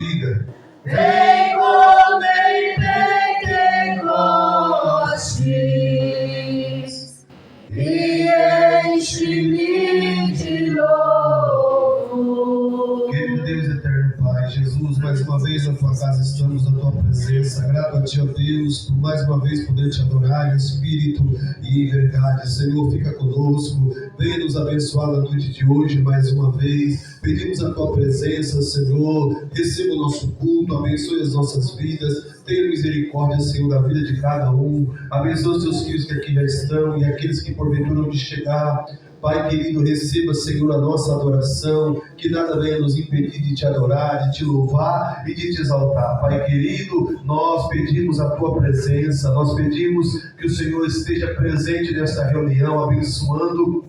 Diga. Vem como em Pentecostes e enche-me de novo. Querido Deus eterno Pai, Jesus, mais uma vez na tua casa estamos, na tua presença. Grato a ti, ó Deus, por mais uma vez poder te adorar em espírito e em verdade. Senhor, fica conosco, venha nos abençoar na noite de hoje mais uma vez. Pedimos a tua presença, Senhor, receba o nosso culto, abençoe as nossas vidas. Tenha misericórdia, Senhor, da vida de cada um. Abençoe os teus filhos que aqui já estão e aqueles que porventura hão de chegar. Pai querido, receba, Senhor, a nossa adoração, que nada venha nos impedir de te adorar, de te louvar e de te exaltar. Pai querido, nós pedimos a tua presença, nós pedimos que o Senhor esteja presente nesta reunião, abençoando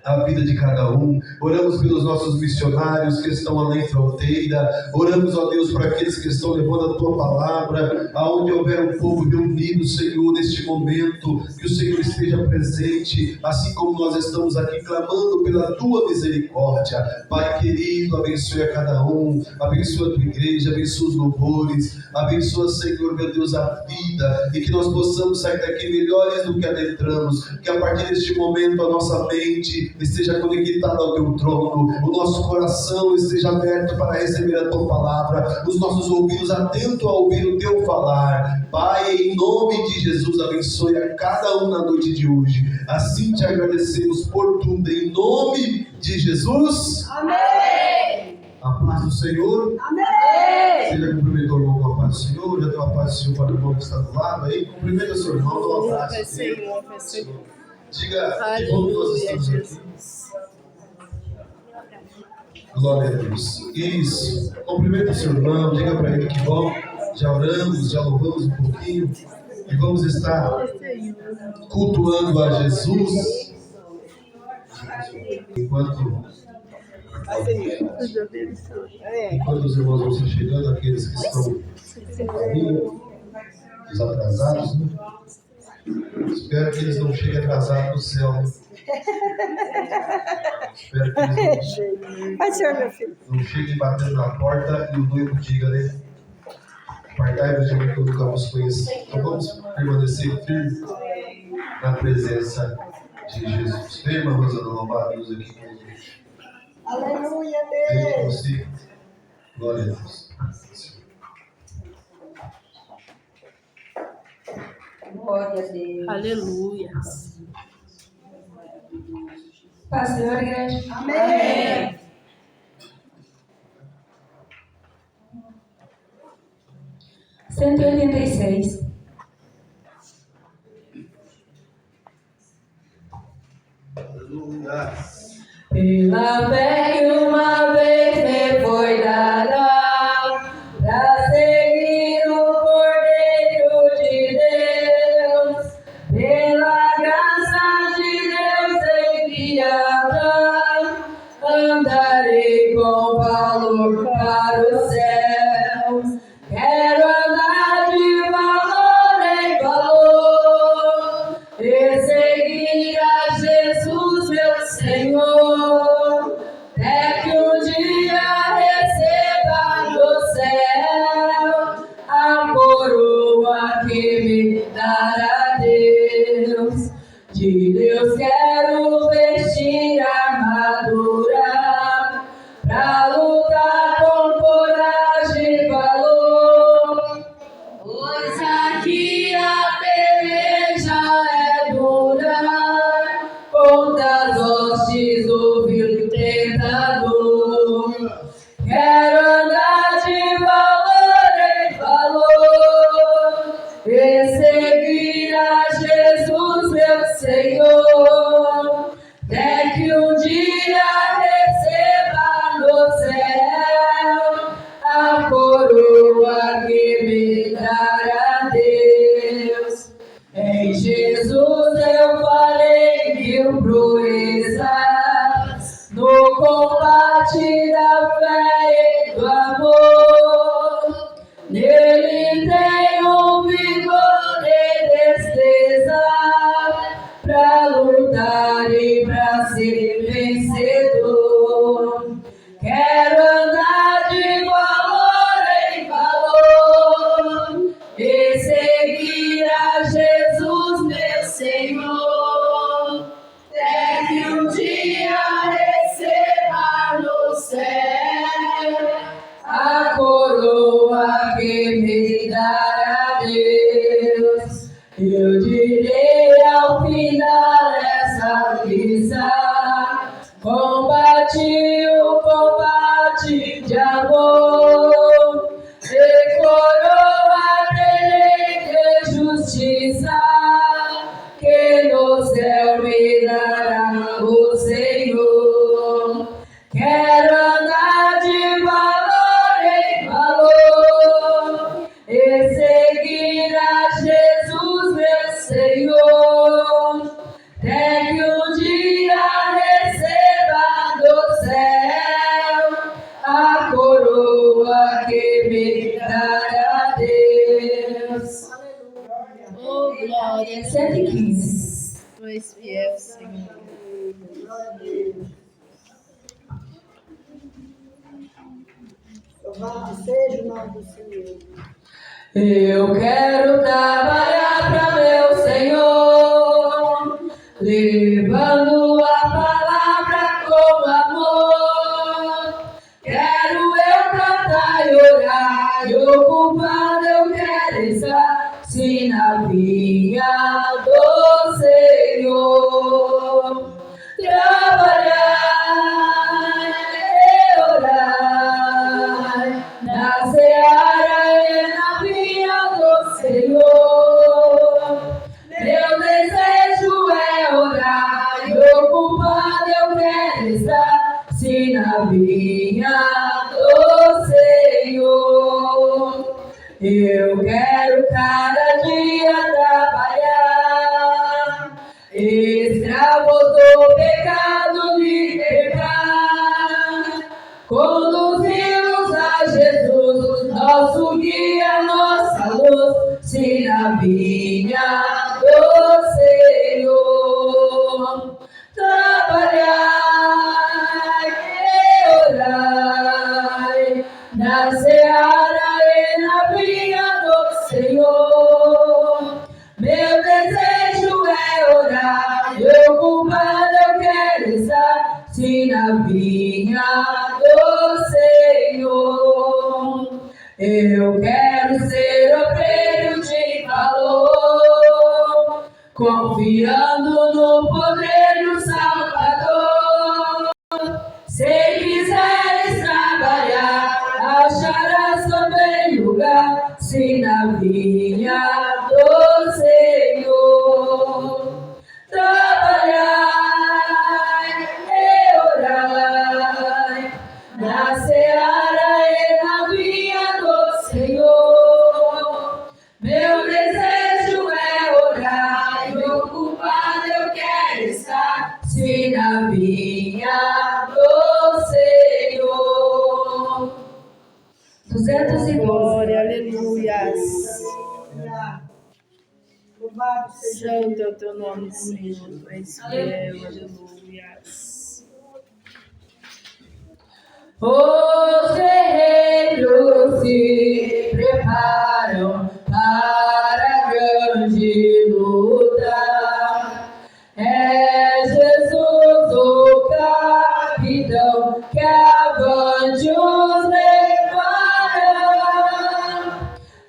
a vida de cada um. Oramos pelos nossos missionários que estão além fronteira. Oramos, ó Deus, para aqueles que estão levando a tua palavra, aonde houver um povo reunido, Senhor, neste momento, que o Senhor esteja presente, assim como nós estamos aqui clamando pela tua misericórdia. Pai querido, abençoe a cada um, abençoa a tua igreja, abençoa os louvores, abençoa, Senhor, meu Deus, a vida, e que nós possamos sair daqui melhores do que adentramos, que a partir deste momento a nossa mente esteja conectada ao teu trono, o nosso coração esteja aberto para receber a tua palavra, os nossos ouvidos atentos a ouvir o teu falar. Pai, em nome de Jesus, abençoe a cada um na noite de hoje. Assim te agradecemos por tudo, em nome de Jesus. Amém. A paz do Senhor. Amém. Seja cumprimentou o irmão com a paz do Senhor. Já deu a paz do Senhor para o irmão que está do lado aí. Cumprimenta o seu irmão, dá um abraço. Senhor. Diga que bom que nós estamos aqui. Glória a Deus. Isso. Cumprimenta o seu irmão, diga para ele que bom. Já oramos, já louvamos um pouquinho. E vamos estar cultuando a Jesus. Enquanto os irmãos vão se chegando, aqueles que estão no caminho, os atrasados, né? Espero que eles não cheguem atrasados no céu, né? Espero que eles não cheguem batendo na porta e o noivo diga, né? Guardai-vos de mim que eu nunca vos conheci. Então vamos permanecer firmes na presença de Jesus. Vem, irmã Rosana, louvar a Deus aqui com a gente. Aleluia, Vem Deus. com você. Glória a Deus. Glória a Deus. Aleluia. Paz, Senhor, igreja. Amém. 186. Aleluia. Pela fé que uma vez me foi dada, pra seguir o Cordeiro de Deus, pela graça de Deus enviada, andarei com valor para o céu. Quero andar de valor em valor e seguir a Jesus, meu Senhor, até que um dia receba no céu a coroa que me dará Deus. De Deus quero vestir a armadura pra lutar com coragem e valor, pois aqui a peleja é dura contra as hostes do vil tentador. Quero andar de valor em valor e seguir a Jesus, meu Senhor, até que um dia receba no céu a coroa que me dará Deus. Em Jesus eu farei mil proezas, no combate da fé e do amor. Nele tenho vigor e destreza pra lutar e pra ser vencedor. Quero andar de valor coroa que me dará Deus. Eu direi ao final essa lição, combati o combate de amor, e coroa terei de justiça, que no céu me dará o Senhor. Quero andar de valor em valor e seguir a Jesus, meu Senhor. Até que um dia receba do céu a coroa que me dará Deus. Oh, glória. 115. Tu és fiel, Senhor. Louvado seja o nome do Senhor. Eu quero trabalhar para meu Senhor, levando a palavra com amor. Quero eu cantar e orar, e ocupado eu quero estar, sim, na vinha do Senhor. Trabalhar e orar na seara e na vinha do Senhor. Meu desejo é orar e ocupado eu quero estar, sim, na vinha do Senhor. Eu quero cada dia trabalhar, escravo do pecado libertar, conduzimos a Jesus, nosso guia, nossa luz, sim, na vinha do Senhor. Trabalhar e orar na seara e na vinha do Senhor. Meu desejo é orar, e ocupado eu quero estar, sim, na vinha do Senhor. Eu quero ser obreiro de valor, confiando no poder do Salvador. Se quiseres trabalhar, acharás também lugar, sim, na vinha do Senhor. Trabalhar e orar na seara e na vinha do Senhor. Meu desejo é orar e ocupado eu quero estar, sim, na vinha do Senhor. 212. Glória, aleluias. Louvado seja Santo é o teu nome, Senhor. Tu és fiel, aleluias. Os guerreiros se preparam para a grande luta. É Jesus o capitão que avante os levará.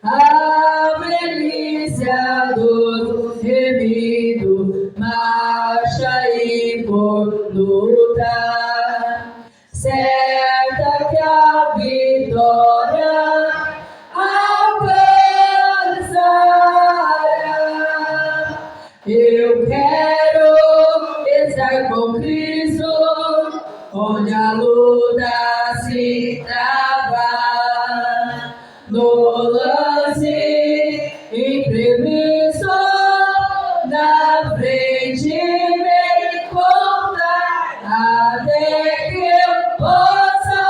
A milícia dos remidos marcha e por lutar. Certa que a vitória alcançará. Eu quero estar com Cristo, onde a luta se trava. No lance imprevisto, na frente me encontrar, até que eu possa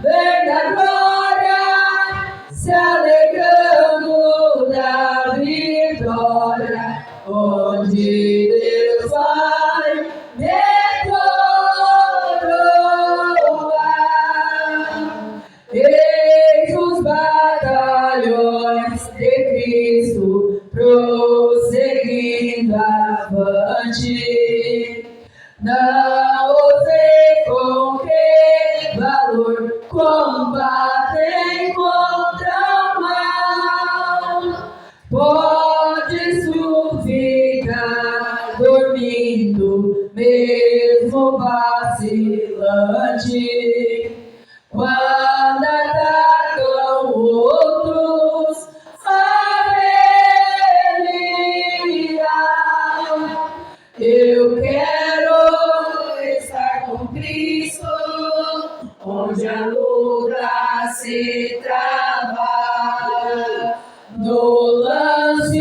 ver da glória contra o mal. Pode ficar dormindo, mesmo vacilante. Quando atacam outros, eu quero estar com Cristo, onde a luta se trava, no lance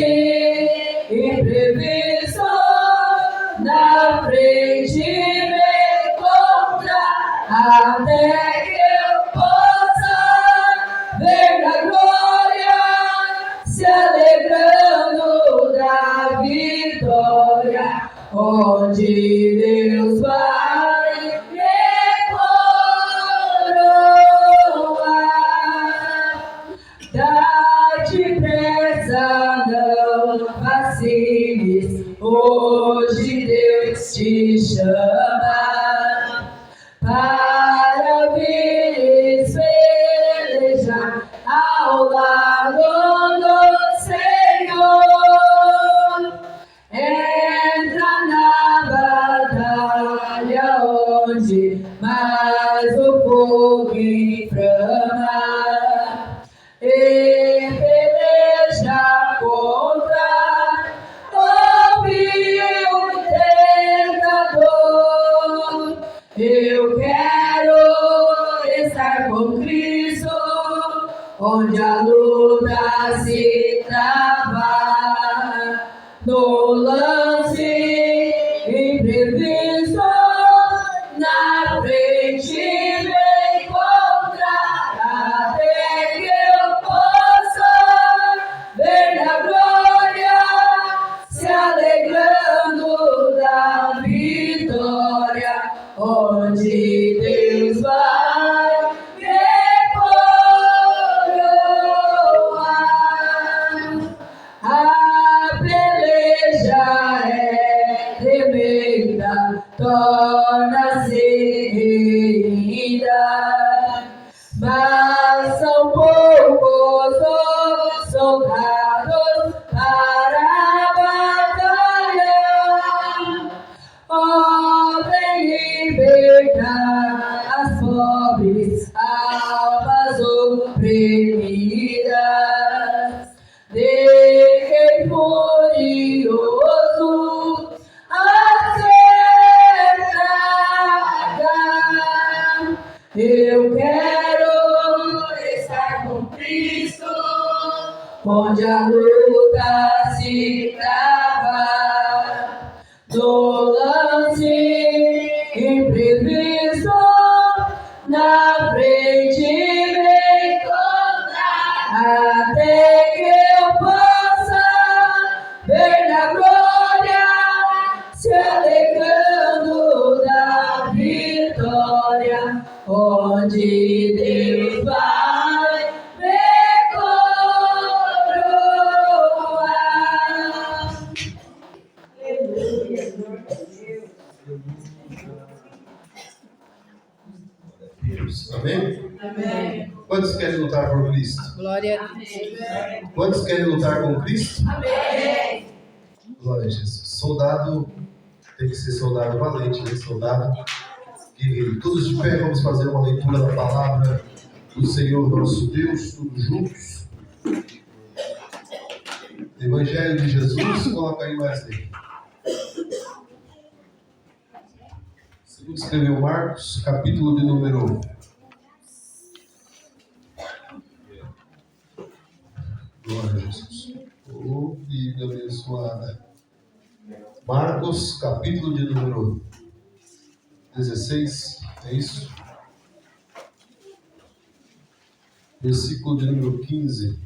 imprevisto, na frente me encontrar, até que eu possa ver na glória, se alegrando da vitória, onde Deus vai me coroar. Dá-te pressa, não vaciles, hoje Deus te chama para vir pelejar ao lado do Senhor. Entra na batalha onde mais o fogo inflama e peleja contra o vil tentador. Eu quero estar com Cristo, onde a luta se trava, no lance imprevisto, na frente me encontrar, até que eu possa ver na glória, se alegrando da vitória, onde Deus vai me coroar. A peleja é tremenda, torna-se ainda, mas são poucos os soldados para a batalha. Oh, vem libertar as pobres almas oprimidas. Deixei furioso a cercar. Eu quero estar com Cristo, onde a luta se trava, no lance imprevisto, na frente me encontrar, até que eu possa ver na glória, se alegrando da vitória, onde Deus vai me coroar. Amém? Amém. Quantos querem lutar por Cristo? Glória a Deus. Quantos querem lutar com Cristo? Amém. Glória a Jesus. Soldado tem que ser soldado valente, né? Soldado guerreiro. Todos de pé, vamos fazer uma leitura da palavra do Senhor nosso Deus, todos juntos. Evangelho de Jesus, coloca aí mais aí. Segundo escreveu Marcos, capítulo de número... Glória a Jesus. Oh, Bíblia abençoada. Marcos, capítulo de número 16, é isso? Versículo de número 15.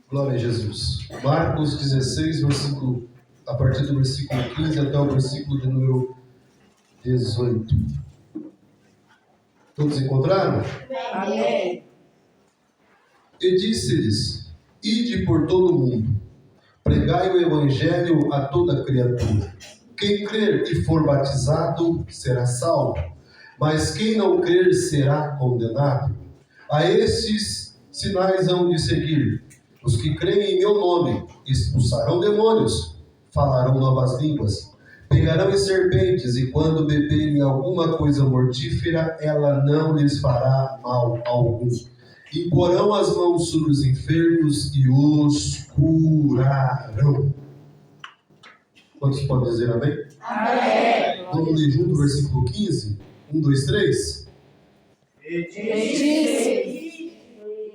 Glória a Jesus. Marcos 16, versículo, a partir do versículo 15 até o versículo de número 18. Todos encontraram? Amém. E disse-lhes: ide por todo o mundo, pregai o evangelho a toda criatura. Quem crer e for batizado será salvo, mas quem não crer será condenado. A estes sinais hão de seguir: os que creem em meu nome expulsarão demônios, falarão novas línguas, pegarão em serpentes, e quando beberem alguma coisa mortífera, ela não lhes fará mal algum. Imporão as mãos sobre os enfermos e os curarão. Quantos podem dizer amém? Amém. Vamos ler junto o versículo 15? 1, 2, 3. E disse: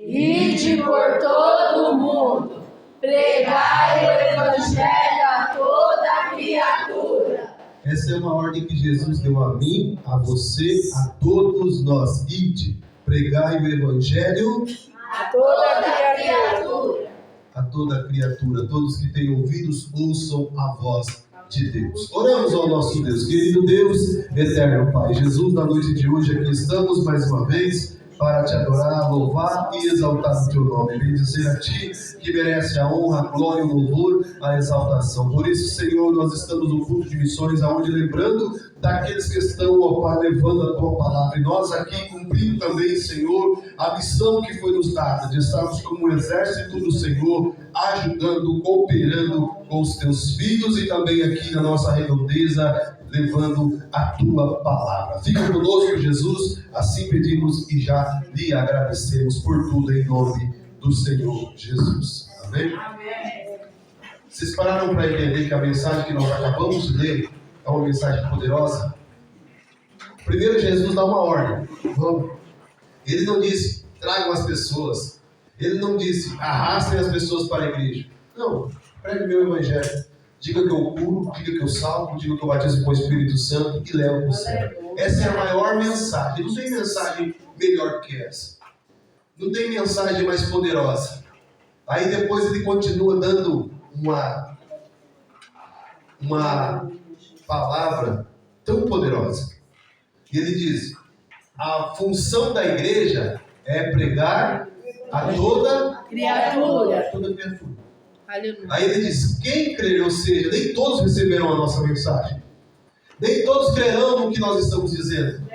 ide por todo o mundo, pregai o evangelho a toda criatura. Essa é uma ordem que Jesus deu a mim, a você, a todos nós. Ide, pregai o evangelho A toda criatura. a toda criatura. Todos que têm ouvidos, ouçam a voz de Deus. Oramos ao nosso Deus. Querido Deus, eterno Pai Jesus, na noite de hoje aqui estamos mais uma vez para te adorar, louvar e exaltar o teu nome. Bendizer a ti, que merece a honra, a glória, o louvor, a exaltação. Por isso, Senhor, nós estamos no culto de missões, aonde lembrando daqueles que estão, ó Pai, levando a tua palavra. E nós aqui cumprindo também, Senhor, a missão que foi nos dada, de estarmos como um exército do Senhor, ajudando, cooperando com os teus filhos e também aqui na nossa redondeza, levando a tua palavra. Fica conosco, Jesus, assim pedimos e já lhe agradecemos por tudo em nome do Senhor Jesus. Amém? Vocês pararam para entender que a mensagem que nós acabamos de ler é uma mensagem poderosa? Primeiro, Jesus dá uma ordem. Vamos. Ele não disse, tragam as pessoas. Ele não disse, arrastem as pessoas para a igreja. Não, pregue o meu evangelho. Diga que eu curo, diga que eu salvo, diga que eu batizo com o Espírito Santo e levo para o céu. Essa é a maior mensagem. Não tem mensagem melhor que essa. Não tem mensagem mais poderosa. Aí depois ele continua dando uma palavra tão poderosa. E ele diz, a função da igreja é pregar a toda Criatura. criatura. Aleluia. Aí ele diz, quem crer, ou seja, nem todos receberão a nossa mensagem. Nem todos crerão no que nós estamos dizendo.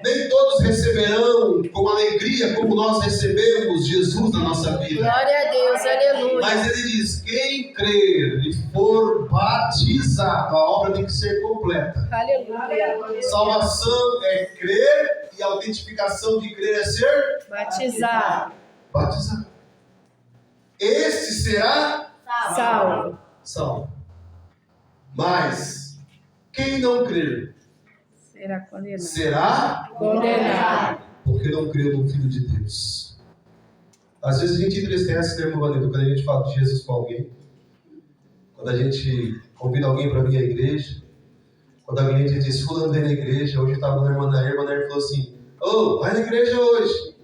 Nem todos receberão com alegria como nós recebemos Jesus na nossa vida. Glória a Deus, aleluia. Mas ele diz, quem crer e for batizado, a obra tem que ser completa. Aleluia. Salvação é crer e a autentificação de crer é ser Batizar. batizado. Este será Salvo. Mas quem não crer Será condenado. será Condenado. porque não creu no Filho de Deus. Às vezes a gente entristece, né, irmão Vanessa, quando a gente fala de Jesus com alguém, quando a gente convida alguém para vir à igreja, quando alguém diz, fulano vem na igreja. Hoje eu estava na irmã Nair falou assim, vai na igreja hoje.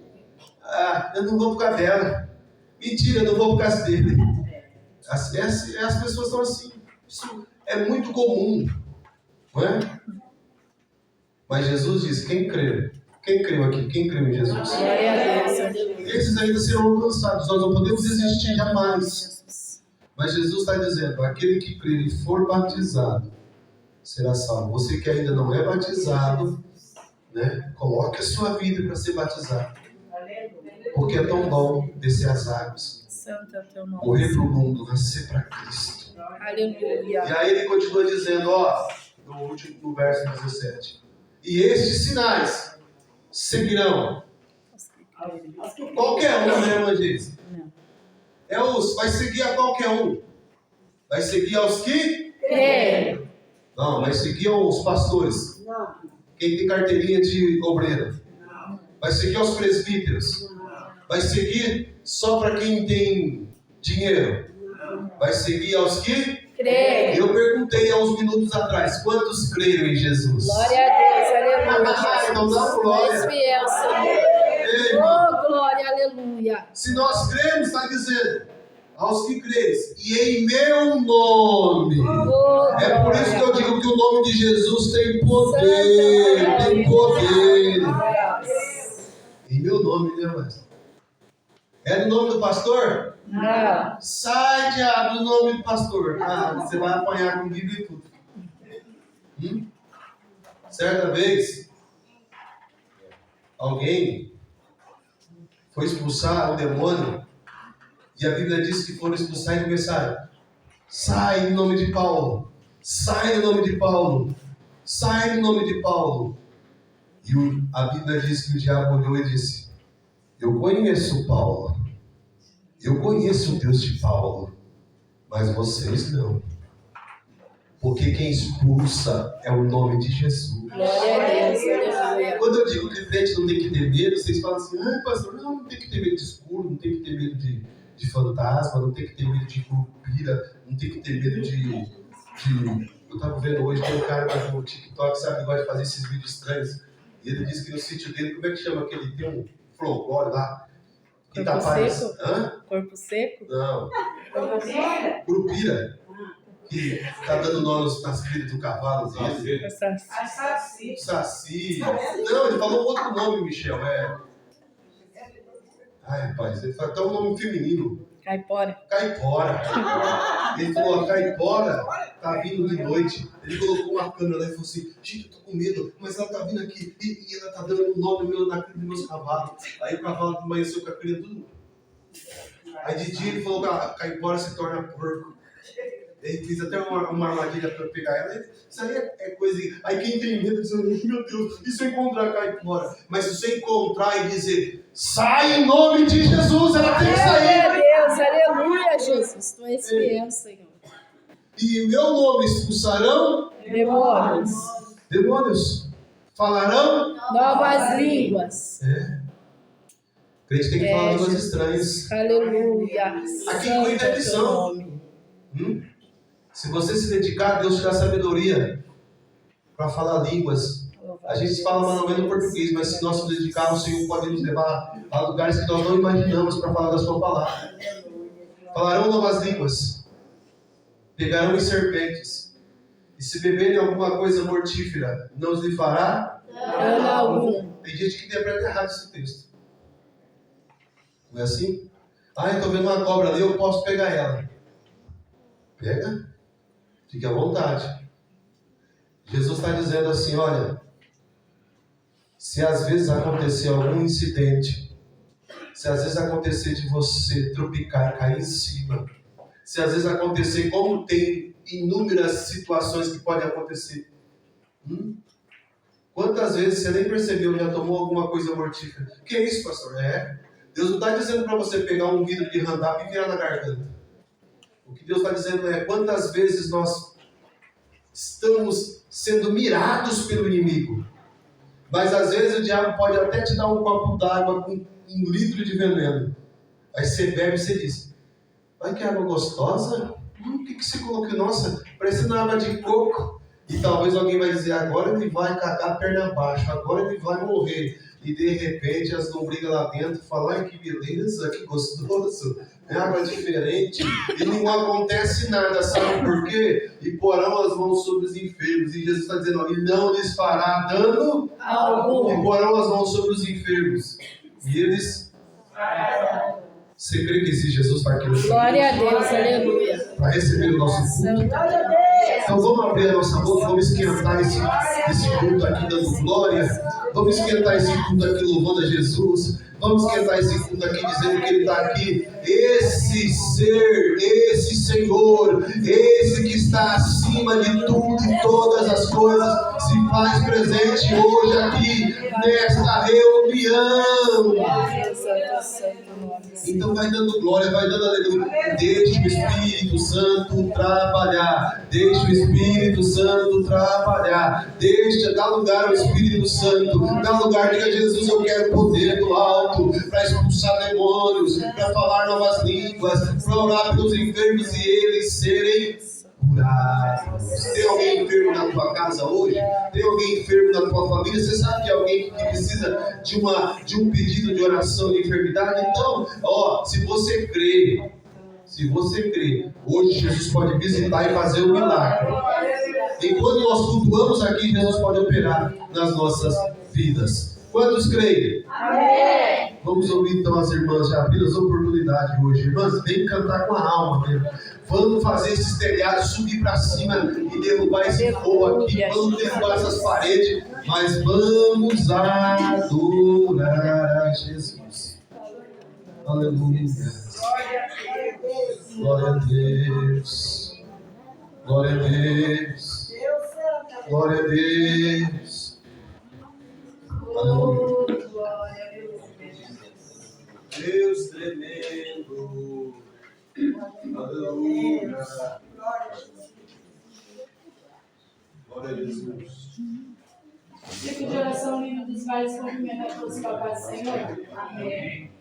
Eu não vou por causa dela. Mentira, eu não vou por causa dele. As pessoas estão assim. Isso é muito comum, não é? Mas Jesus diz, quem creu aqui? Quem creu em Jesus? Glória a Deus, aleluia. Esses ainda serão alcançados. Nós não podemos desistir jamais. Mas Jesus está dizendo, aquele que crer e for batizado será salvo. Você que ainda não é batizado, né? Coloque a sua vida para ser batizado. Porque é tão bom descer as águas, Santo é o teu nome. morrer para o mundo, nascer para Cristo. Aleluia. E aí ele continua dizendo, no verso 17. E estes sinais seguirão qualquer um, né, evangelista? Vai seguir a qualquer um. Vai seguir aos que? Creio. Não, vai seguir aos pastores. Não. Quem tem carteirinha de obreiro. Vai seguir aos presbíteros. Vai seguir só para quem tem dinheiro. Vai seguir aos que? Creio. Eu perguntei há uns minutos atrás, quantos creram em Jesus? Glória a Deus, aleluia. Então dá És glória. fiel, Senhor. Ei, irmão, Oh, glória, aleluia. se nós cremos, está dizendo, aos que creres, e em meu nome. Oh, É por isso que eu glória. digo que o nome de Jesus tem poder, tem poder. Em meu nome, né, mas? É no nome do pastor? Não. Sai, diabo, do nome do pastor. Você vai apanhar comigo e tudo. Certa vez, Alguém foi expulsar o demônio e a Bíblia diz que foram expulsar e começaram: sai em nome de Paulo, sai em nome de Paulo, sai em nome de Paulo. E a Bíblia diz que o diabo olhou e disse: eu conheço Paulo, eu conheço o Deus de Paulo, mas vocês não. Porque quem expulsa é o nome de Jesus. Glória a Deus, aleluia. Quando eu digo que o crente não tem que ter medo, vocês falam assim: pastor, não tem que ter medo de escuro, não tem que ter medo de fantasma, não tem que ter medo de curupira, não tem que ter medo de... Eu estava vendo hoje, tem um cara no TikTok, sabe, que gosta de fazer esses vídeos estranhos. E ele disse que no sítio dele, como é que chama aquele? Tem um folclore lá. Que Corpo parecendo. seco? Hã? Corpo seco? Não. Curupira. Que está dando nó nas crias do cavalo dele. Saci. Não, ele falou outro nome, Michel. Ai, rapaz, ele falou até um nome feminino. Caipora. Caipora. Ele falou: a caipora tá vindo de noite. Ele colocou uma câmera lá e falou assim: gente, eu tô com medo, mas ela tá vindo aqui e ela tá dando um nome na cria dos meus cavalos. Aí o cavalo amanheceu com a cria tudo. Aí de dia ele falou que a caipora se torna porco. Ele fez até uma armadilha para pegar ela. Isso aí é coisa. Aí quem tem medo diz: meu Deus, e se eu encontrar a caipora? Mas se você encontrar e dizer: sai em nome de Jesus, ela tem que sair. Glória a Deus, aleluia, Jesus. Tu és fiel, Senhor. E o meu nome expulsarão Demônios. demônios. Falarão. Novas línguas. O crente tem que falar línguas estranhas. Aleluia. Aqui Santo inclui é teu petição. nome. Se você se dedicar, Deus te dá sabedoria para falar línguas. A gente fala mais ou menos no português, mas se nós nos dedicarmos, o Senhor pode nos levar a lugares que nós não imaginamos para falar da sua palavra. Falarão novas línguas. Pegarão em serpentes. E se beberem alguma coisa mortífera, não lhe fará Dano algum. Tem gente que interpreta errado esse texto. Não é assim? Eu estou vendo uma cobra ali, eu posso pegar ela. Pega. Fique à vontade. Jesus está dizendo assim: olha, se às vezes acontecer algum incidente, se às vezes acontecer de você tropicar e cair em cima, se às vezes acontecer, como tem inúmeras situações que podem acontecer. Quantas vezes você nem percebeu, já tomou alguma coisa mortífera? Que é isso, pastor? Deus não está dizendo para você pegar um vidro de handap e virar na garganta. O que Deus está dizendo é: quantas vezes nós estamos sendo mirados pelo inimigo. Mas às vezes o diabo pode até te dar um copo d'água com 1 litro de veneno. Aí você bebe e você diz: ai, que água gostosa. O que você colocou? Nossa, parecendo água de coco. E talvez alguém vai dizer: agora ele vai cagar a perna abaixo, agora ele vai morrer. E de repente as lombrigas lá dentro falam: ai, que beleza, que gostoso, é água diferente. E não acontece nada, sabe por quê? E porão as mãos sobre os enfermos. E Jesus está dizendo: e não lhes fará dano algum. E porão as mãos sobre os enfermos. E eles... Você crê que esse Jesus está aqui no Glória a Deus, aleluia. para receber o nosso culto? Então vamos abrir a nossa boca, vamos esquentar esse culto aqui dando glória. Vamos esquentar esse culto aqui louvando a Jesus. Vamos esquentar esse culto aqui dizendo que Ele está aqui. Esse ser, esse Senhor, esse que está acima de tudo e todas as coisas, se faz presente hoje aqui nesta reunião. Então vai dando glória, vai dando aleluia. Deixe o Espírito Santo trabalhar. Deixe o Espírito Santo trabalhar. Deixa, dá lugar ao Espírito Santo. Dá lugar, diga: Jesus, eu quero poder do alto para expulsar demônios, para falar novas línguas, para orar pelos enfermos e eles serem curados. Tem alguém enfermo na tua casa hoje? Tem alguém enfermo na tua família? Você sabe que alguém que precisa de um pedido de oração de enfermidade? Então, se você crê, hoje Jesus pode visitar e fazer um milagre. Enquanto nós cultuamos aqui, Jesus pode operar nas nossas vidas. Quantos creem? Amém. Vamos ouvir então as irmãs, já abriram as oportunidades hoje. Irmãs, vem cantar com a alma mesmo. Vamos fazer esses telhados subir para cima e derrubar esse fogo aqui. Vamos derrubar essas paredes mas vamos adorar a Jesus. Aleluia. Glória a Deus. Glória a Deus. Glória a Deus. Aleluia. Deus tremendo. Aleluia. Glória a Jesus. Tipo de oração livre dos vários movimentos a todos para o Senhor. Amém.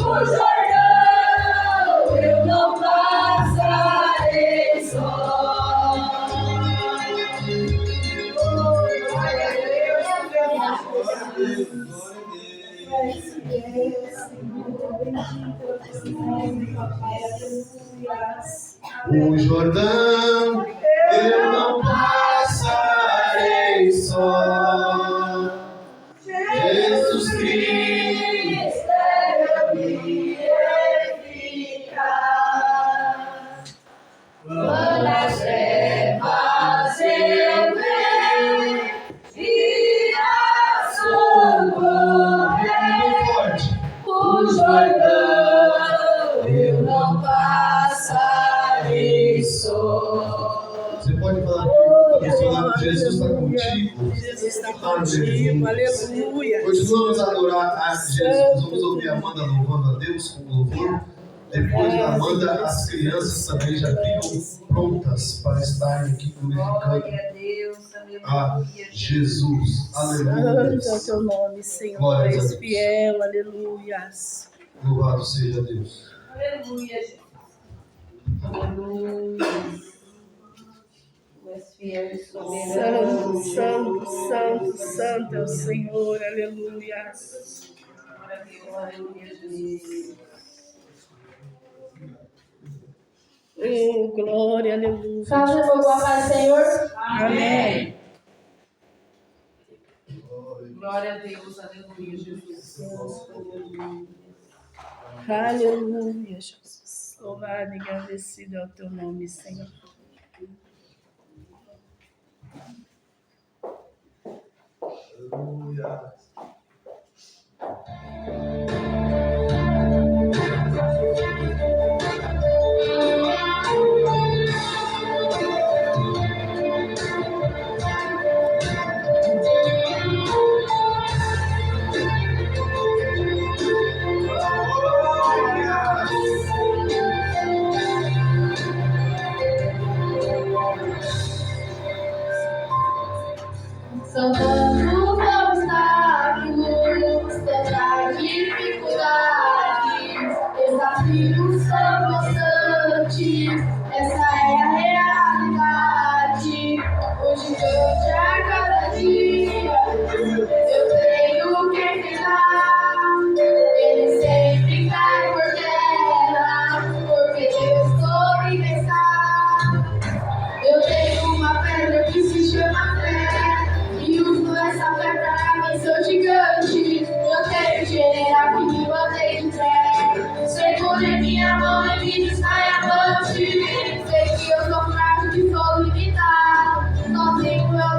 O Jordão eu não passarei só. O Jordão eu não passarei só. Jesus Cristo eu me eficaz. Quando as trevas eu ver e a socorrer, o Jordão eu não passarei só. Você pode falar do seu lado, Jesus está contigo. Jesus está contigo, aleluia. Continuamos a adorar a Jesus. Vamos ouvir a Amanda louvando a Deus com louvor. Depois da Amanda, as crianças também já ficam prontas para estarem aqui glorificando a Jesus. Aleluia. Santo é o teu nome, Senhor. Glória a És Deus. fiel, aleluia. Louvado seja Deus. Aleluia, Jesus. Aleluia. Tu és fiel e soberano. Santo, santo, santo, santo é o Senhor, aleluia. Aleluia, Jesus. Oh, glória, aleluia. Faz o fogo a paz, Senhor. Amém. Glória a Deus, aleluia, Jesus. Aleluia, Jesus. Louvado e agradecido é o teu nome, Senhor. Aleluia. Salvando obstáculos, todas dificuldades, desafios são constantes, essa é a realidade. O gigante a cada dia, eu tenho que enfrentar, ele sempre cai por terra, porque Deus soube pensar. Eu tenho uma pedra que se chama fé, e uso essa fé pra vencer o gigante. Eu tenho general que me mantém de pé, segura em minha mão e me distrai avante. Sei que eu sou fraco, que sou limitado, sozinho eu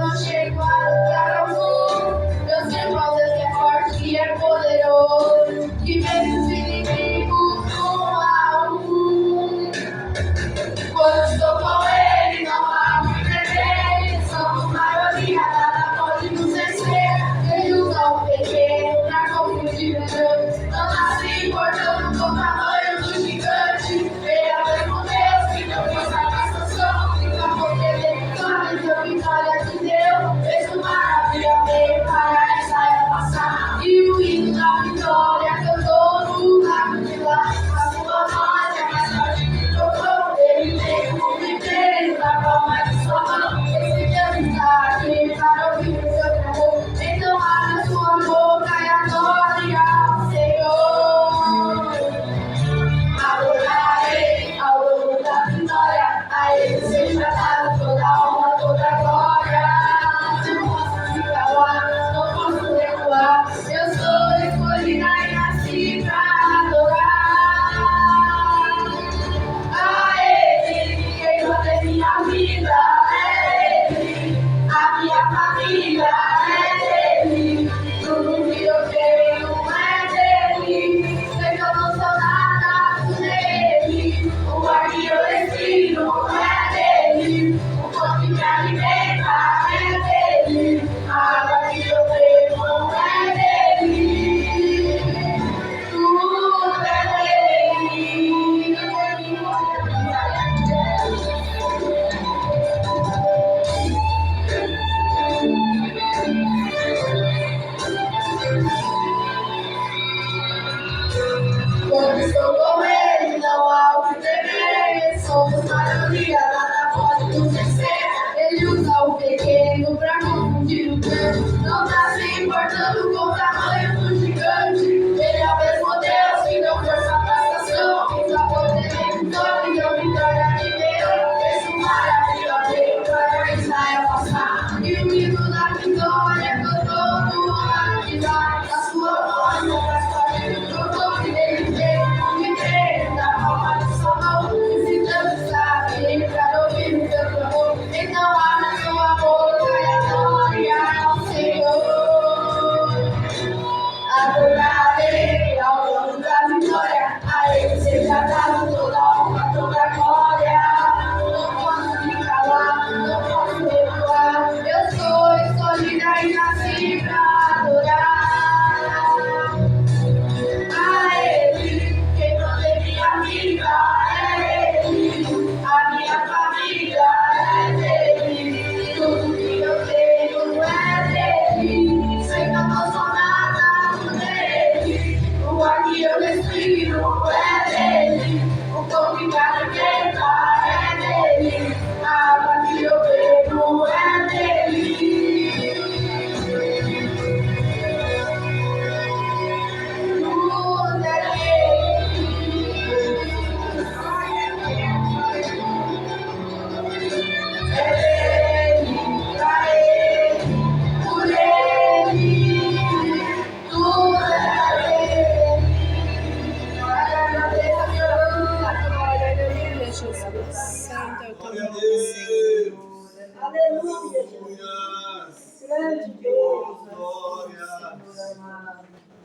Grande Deus.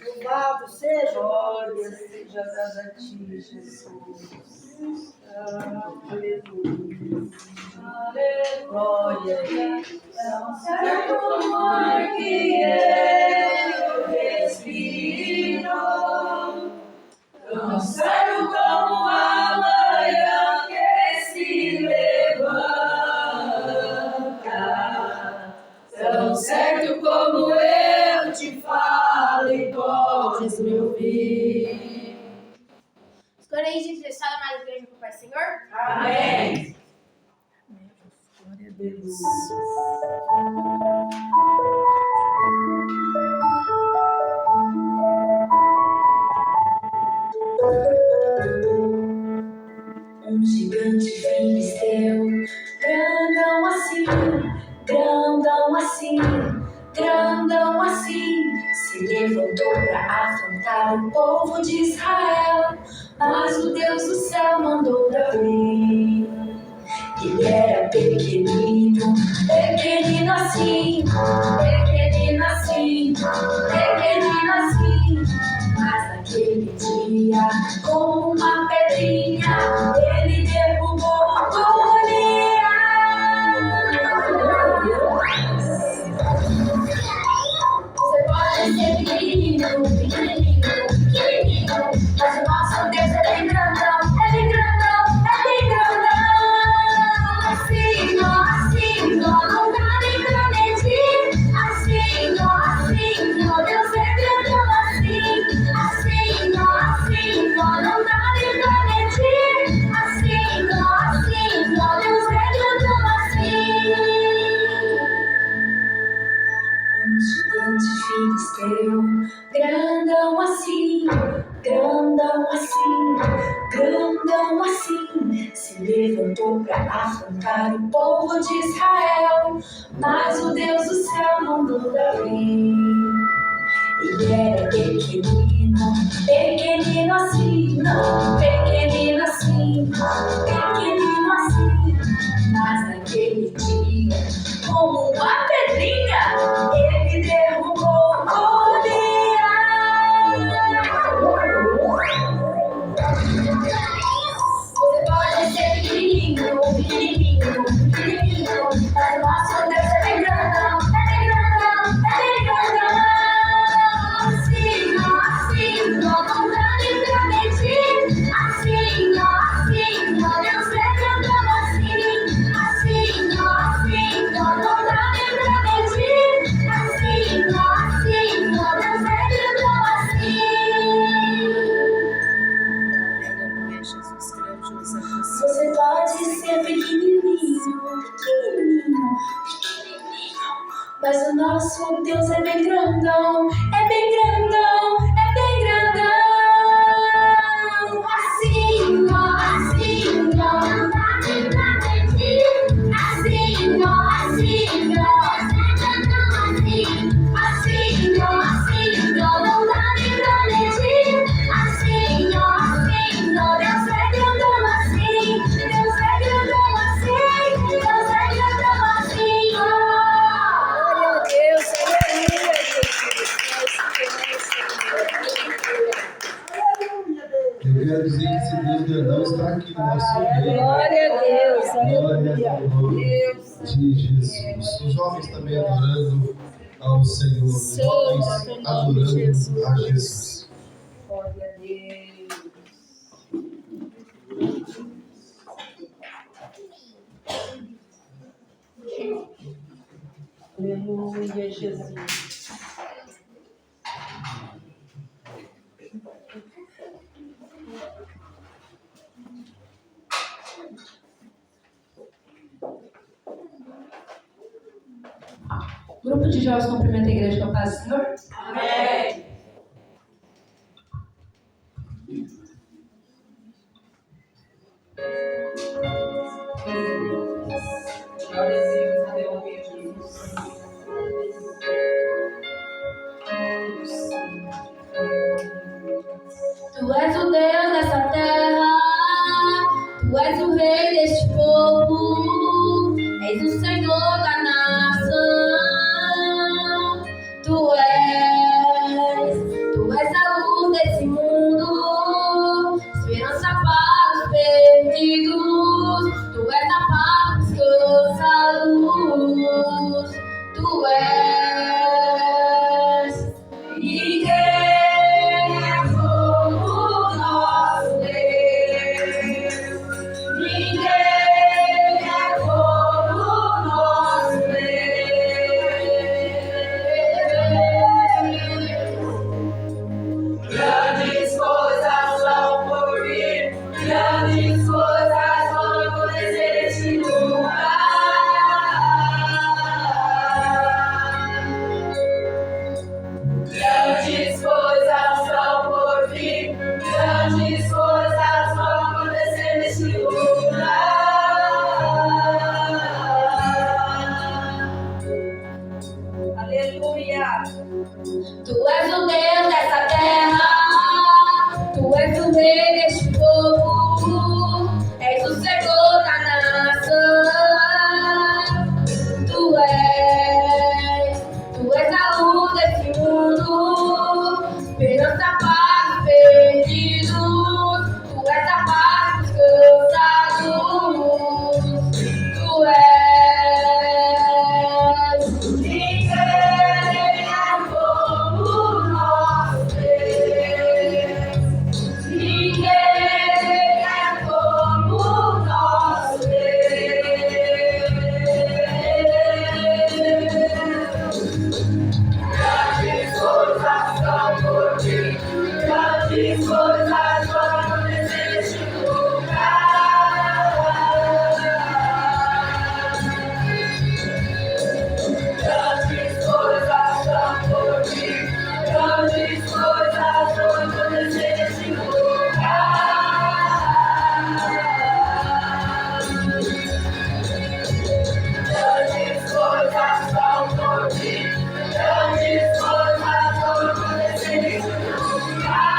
Louvado seja. Glória seja dada a ti, Jesus. Aleluia. Glória. Certo amor que eu respiro, tão certo como a manhã que se levanta, tão certo como eu te falo e podes me ouvir. Escolha aí, gente, fala mais igreja com o Pai Senhor. Amém. Glória a Deus. Um gigante filisteu, grandão assim, grandão assim, grandão assim, se levantou para afrontar o povo de Israel, mas o Deus do céu mandou Davi. Ele era pequenino, pequenino assim, pequenino assim, pequenino assim, mas naquele dia, com uma pedrinha, ele derrubou Golias. Você pode ser pequenino, pequenino, pequenino, mas o nosso Deus é bem grandão, é bem grandão, é bem grandão. Assim, ó, não dá nem pra medir. Assim, ó, Deus é grandão assim, ó, não dá nem pra medir. Assim, ó, Deus é grandão assim. Um gigante filisteu, grandão assim, grandão assim, grandão assim, se levantou para afrontar o povo de Israel, mas o Deus do céu mandou Davi. Ele era pequenino, pequenino assim, não, pequenino assim, pequenino assim, mas naquele dia, como uma pedrinha, ele derrubou Golias. Você pode ser pequenino, pequenino, pequenino, mas o nosso Deus é bem grandão, é bem grandão, é bem grandão. Assim, ó, não dá nem pra medir. Assim, ó, Deus é grandão assim. Assim, ó, não dá nem pra medir. Assim, ó, Deus é grandão assim. Aleluia, Jesus, grandioso é você. Você pode ser pequenininho, pequenininho, mas o nosso Deus é bem grandão, é bem grandão, é bem grandão. Assim, ó, não dá nem pra medir. Assim, ó, é grandão assim, não dá nem pra medir. Assim, ó, Deus é grandão assim, Deus é grandão assim, Deus é grandão assim, Glória a Deus, aleluia, Jesus. Eu quero dizer que esse Deus grandão está aqui no nosso meio. Glória a Deus, Glória ao nome Deus. de Jesus. Os jovens também adorando ao Senhor. Os jovens adorando a Jesus. Glória a Deus. Aleluia, Jesus. Grupo de jovens cumprimenta a igreja com a paz do Senhor. Amém. Glória a Deus, aleluia, Jesus. Tu és o Deus dessa terra, Tu és o Rei deste povo, és o Senhor da nação. Tu és o Deus dessa terra, Tu és o rei deste povo, és o Senhor da nação. Tu és a luz desse mundo, esperança para os perdidos. Tu és a paz dos cansados. Tu és ninguém é como nosso Deus. Ninguém é como nosso Deus. Grandes coisas são por vir, grandes coisas vão acontecer neste lugar. Grandes coisas são por vir, grandes coisas vão acontecer neste lugar. Grandes coisas são por vir, grandes coisas vão acontecer neste lugar.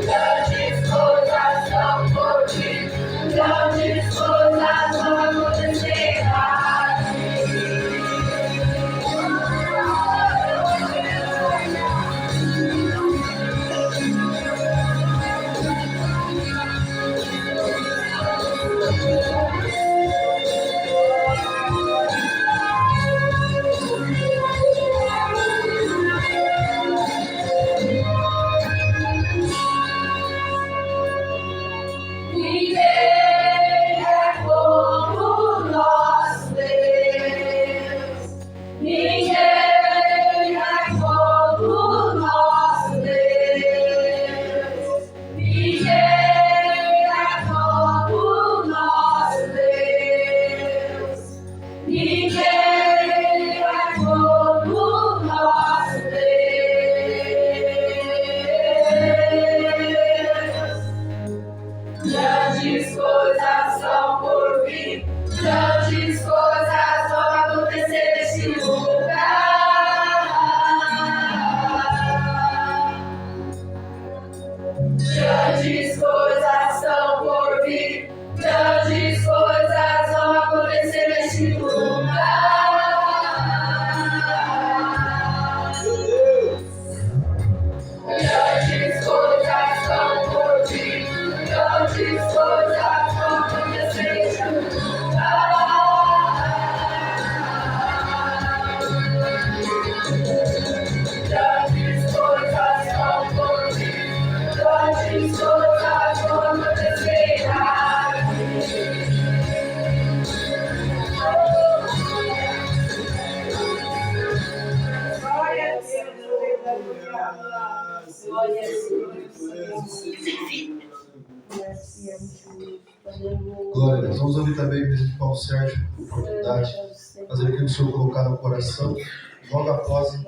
Grandes coisas são por vir, grandes coisas vão acontecer Ninguém é como nosso Deus. Ninguém é como nosso Deus. Ninguém é como nosso Deus. Ninguém é como nosso Deus. Grandes coisas são por vir, grandes coisas vão acontecer neste lugar. Grandes coisas são por vir, grandes coisas vão acontecer neste lugar. Grandes coisas são por vir, grandes coisas vão acontecer neste lugar. Grandes coisas são por vir, grandes coisas vão acontecer aqui. Glória a Deus, glória a Glória a Deus. Vamos ouvir também o Bispo Paulo Sérgio, por oportunidade, fazer aquilo que o Senhor colocar no coração. Logo após,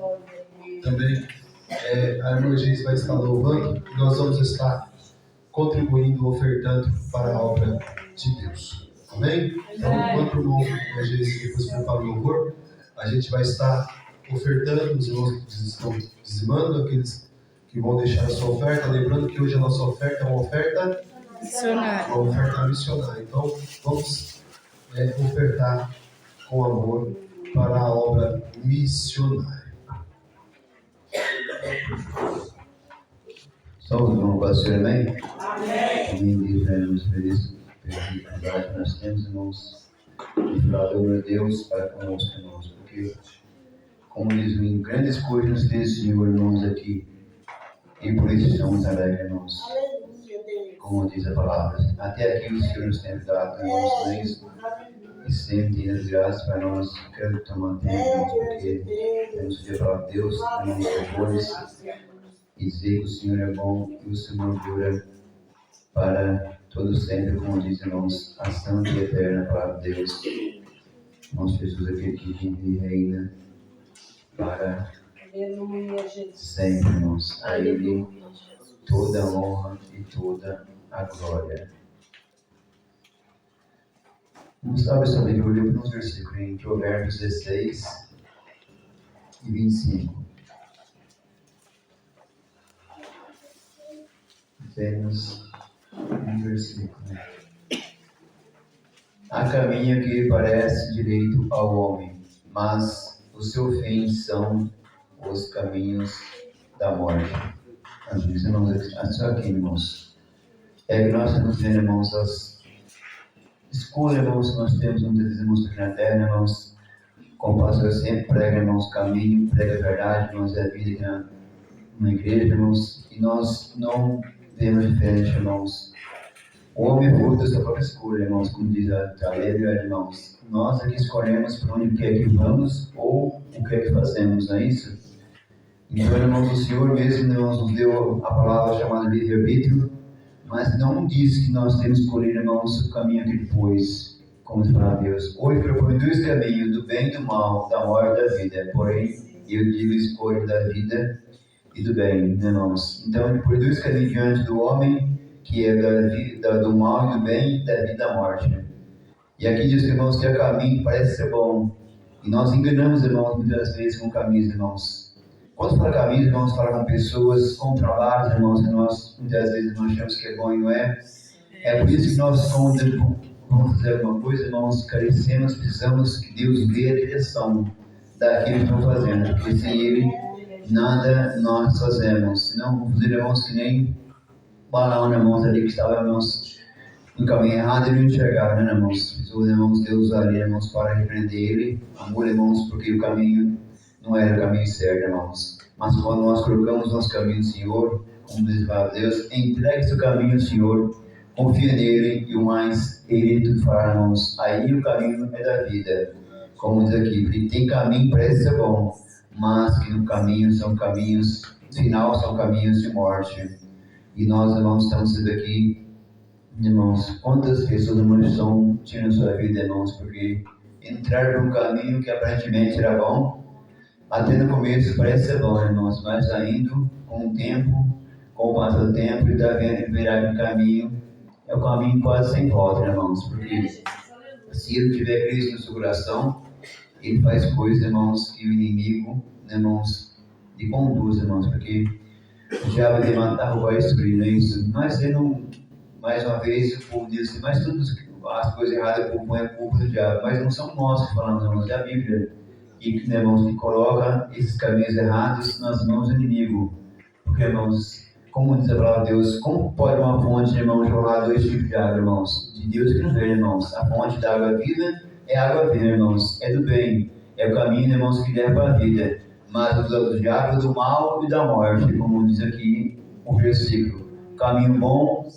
também, a irmã Geis vai estar louvando e nós vamos estar contribuindo, ofertando para a obra de Deus. Amém? Então, enquanto o irmão Geis depois prepara o louvor, a gente vai estar ofertando, os irmãos que estão dizimando, aqueles que vão deixar a sua oferta. Lembrando que hoje a nossa oferta é uma oferta Missionário. uma oferta missionária. Então, vamos ofertar com amor para a obra missionária. Somos irmão pastor, amém? Amém. Devemos por isso, pela dificuldade que nós temos, irmãos, e falar, meu Deus, Pai conosco, irmãos, porque, como diz o hino, grandes coisas tem o Senhor, irmãos, aqui, e por isso estamos alegres, irmãos. Como diz a palavra, até aqui o Senhor nos tem dado, irmãos, não é isso? E sempre tem as graças para nós. Quero tomar tempo, irmãos, porque temos que falar de Deus, irmãos, depois, e dizer que o Senhor é bom e o Senhor dura para todo sempre, como diz, irmãos, a santa e eterna palavra de Deus. Irmãos, Jesus aqui que vive e reina para sempre, irmãos. A Ele toda a honra e toda a glória. Vamos abrir sua Bíblia nos versículos em Provérbios 16 e 25. Apenas um versículo. Há caminho que parece direito ao homem, mas o seu fim são os caminhos da morte. Amigos, irmãos, só aqui, irmãos. É que nós estamos vendo, irmãos, as escolhas, irmãos, que nós temos muitas vezes, irmãos, aqui na terra, irmãos. Como o pastor sempre prega, irmãos, caminho, prega a verdade, irmãos, é a vida aqui na igreja, irmãos. E nós não vemos diferente, irmãos. O homem é fruto da sua própria escolha, irmãos, como diz a lei, irmãos. Nós aqui escolhemos para onde quer que vamos ou o que é que fazemos, não é isso? Então, irmãos, o Senhor mesmo, irmãos, nos deu a palavra chamada livre-arbítrio, mas não diz que nós temos que escolher, irmãos, o caminho que depois, como diz para Deus. Hoje propõe dois caminhos, do bem e do mal, da morte e da vida. Porém, eu digo escolha da vida e do bem, né, irmãos? Então, ele põe dois caminhos diante do homem, que é do mal e do bem, da vida e da morte. E aqui diz, irmãos, que o caminho parece ser bom. E nós enganamos, irmãos, muitas vezes com caminhos, irmãos. Quando fala caminhos, irmãos, fala com pessoas, com trabalhos, irmãos, que nós muitas vezes nós achamos que é bom e não é. É por isso que nós, quando vamos fazer alguma coisa, irmãos, carecemos, precisamos que Deus dê a direção daquilo que estamos fazendo. Porque sem Ele, nada nós fazemos. Senão, vamos fazer, irmãos, que nem Balaão, irmãos, ali que estava, irmãos, no caminho errado, ele não enxergava, né, irmãos? Os irmãos, Deus usaria, irmãos, para repreender ele, amor, irmãos, porque o caminho não era o caminho certo, irmãos. Mas quando nós colocamos nosso caminho no Senhor, como diz a Deus, entregue seu caminho ao Senhor, confia nele e o mais ele tudo fará, irmãos. Aí o caminho é da vida, como diz aqui, porque tem caminho, parece ser bom, mas que no caminho são caminhos, no final são caminhos de morte. E nós, irmãos, estamos sendo aqui, irmãos, quantas pessoas, irmãos, estão tirando sua vida, irmãos, porque entraram num caminho que aparentemente era bom, até no começo parece ser bom, irmãos, mas ainda com o tempo, com o passar do tempo, e está virar um caminho, é um caminho quase sem volta, irmãos, porque se ele tiver Cristo no seu coração, ele faz coisas, irmãos, que o inimigo, irmãos, lhe conduz, irmãos, porque o diabo vai matar, roubar e destruir, não é isso? Mas ele não, mais uma vez, o povo diz assim, mas todas as coisas erradas, o povo põe a culpa do diabo, mas não são nós que falamos, irmãos, é a Bíblia, e que, irmãos, que coloca esses caminhos errados nas mãos do inimigo, porque, irmãos, como diz a palavra de Deus, como pode uma fonte, irmãos, jorrar dois tipos de água, irmãos? De Deus que não vem, irmãos, a fonte da água vida é a água viva, irmãos, é do bem, é o caminho, irmãos, que leva para a vida. Mas do diabo, do mal e da morte, como diz aqui o versículo. Caminho bom,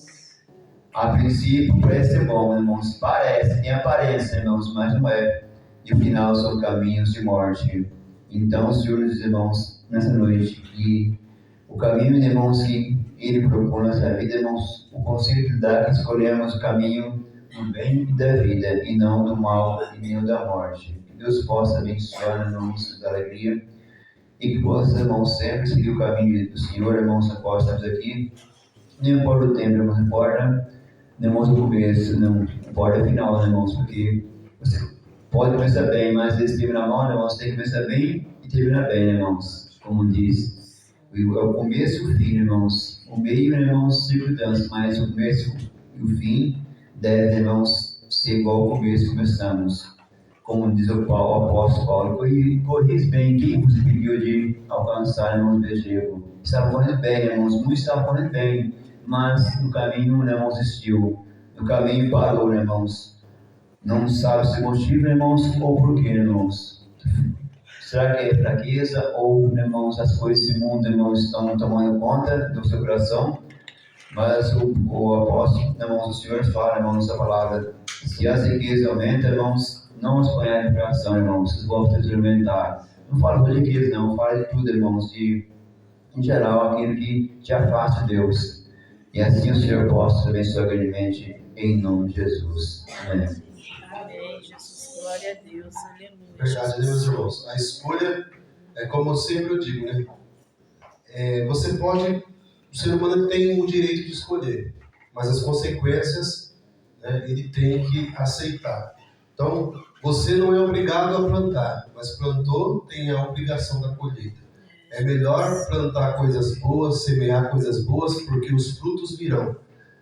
a princípio, parece ser bom, irmãos. Parece, tem aparência, irmãos, mas não é. E o final são caminhos de morte. Então, o Senhor diz, irmãos, nessa noite, que o caminho, irmãos, que Ele propõe nessa vida, irmãos, o conselho que dá, que escolhemos o caminho do bem e da vida, e não do mal e nem da morte. Que Deus possa abençoar, irmãos, da alegria. E que possa, irmãos, sempre seguir o caminho do Senhor, irmãos, após estamos aqui. Não importa o tempo, irmãos, importa, irmãos, o começo, não importa o final, irmãos, porque você pode começar bem, mas esse termina mal, irmãos, tem que começar bem e terminar bem, irmãos, como diz. É o começo e o fim, irmãos. O meio, irmãos, circunstância, mas o começo e o fim deve, irmãos, ser igual ao começo que começamos. Como diz o apóstolo Paulo, corris bem, quem vos impediu de alcançar, irmãos, o objetivo? Estavam correndo bem, irmãos, muitos estavam correndo bem, mas no caminho, irmãos, desistiu. No caminho parou, irmãos. Não sabe se motivo, irmãos, ou por quê, irmãos. Será que é fraqueza ou, irmãos, as coisas desse mundo, irmãos, estão tomando conta do seu coração? Mas o apóstolo, irmãos, o Senhor fala, irmãos, a palavra, se as riquezas aumentam, irmãos, não os ponham em coração, irmãos, vocês vão se experimentar. Não fala de riqueza, não, fala de tudo, irmãos, de, em geral, aquilo que te afasta de Deus. E assim o Senhor possa abençoar grandemente, em nome de Jesus. Amém. Amém, Jesus. Glória a Deus. Aleluia. Verdade, meus irmãos. A escolha é como sempre eu digo, né? Você pode, o ser humano tem o direito de escolher, mas as consequências, né, ele tem que aceitar. Então, você não é obrigado a plantar, mas plantou, tem a obrigação da colheita. É melhor plantar coisas boas, semear coisas boas, porque os frutos virão.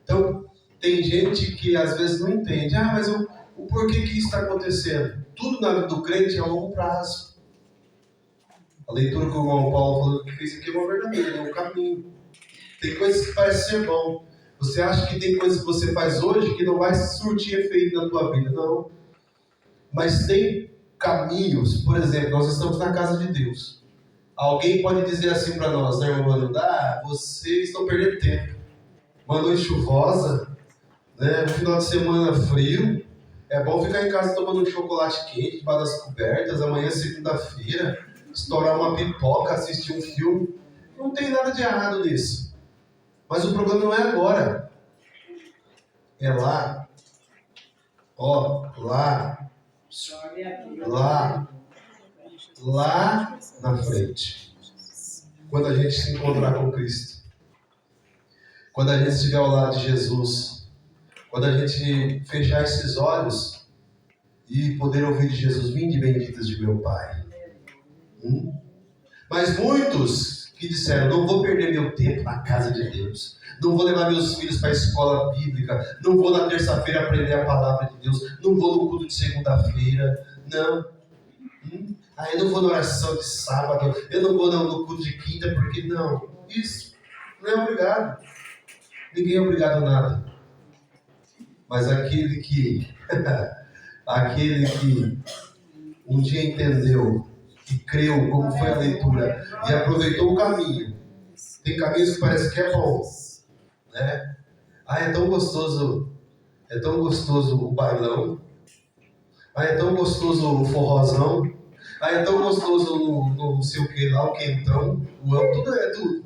Então, tem gente que às vezes não entende. Mas o porquê que isso está acontecendo? Tudo na vida do crente é a longo prazo. A leitura que o irmão Paulo falou que fez aqui é uma verdadeira, é um caminho. Tem coisas que parecem ser bom. Você acha que tem coisas que você faz hoje que não vai surtir efeito na tua vida. Não. Mas tem caminhos. Por exemplo, nós estamos na casa de Deus. Alguém pode dizer assim para nós, né, irmão Manu? Vocês estão perdendo tempo. Uma noite chuvosa, né, um final de semana frio. É bom ficar em casa tomando um chocolate quente, debaixo das cobertas. Amanhã, segunda-feira, estourar uma pipoca, assistir um filme. Não tem nada de errado nisso. Mas o problema não é agora. É lá. Lá na frente. Quando a gente se encontrar com Cristo. Quando a gente estiver ao lado de Jesus. Quando a gente fechar esses olhos e poder ouvir de Jesus: vinde benditos de meu Pai. Mas muitos que disseram: não vou perder meu tempo na casa de Deus, não vou levar meus filhos para a escola bíblica, não vou na terça-feira aprender a palavra de Deus, não vou no culto de segunda-feira, não. Eu não vou na oração de sábado, eu não vou no culto de quinta, porque não. Isso não é obrigado. Ninguém é obrigado a nada. Mas aquele que um dia entendeu e creu, como foi a leitura, e aproveitou o caminho. Tem caminhos que parece que é bom, né? É tão gostoso o bailão. É tão gostoso o forrozão. É tão gostoso não sei o que lá, o quentão, o amo, tudo é tudo,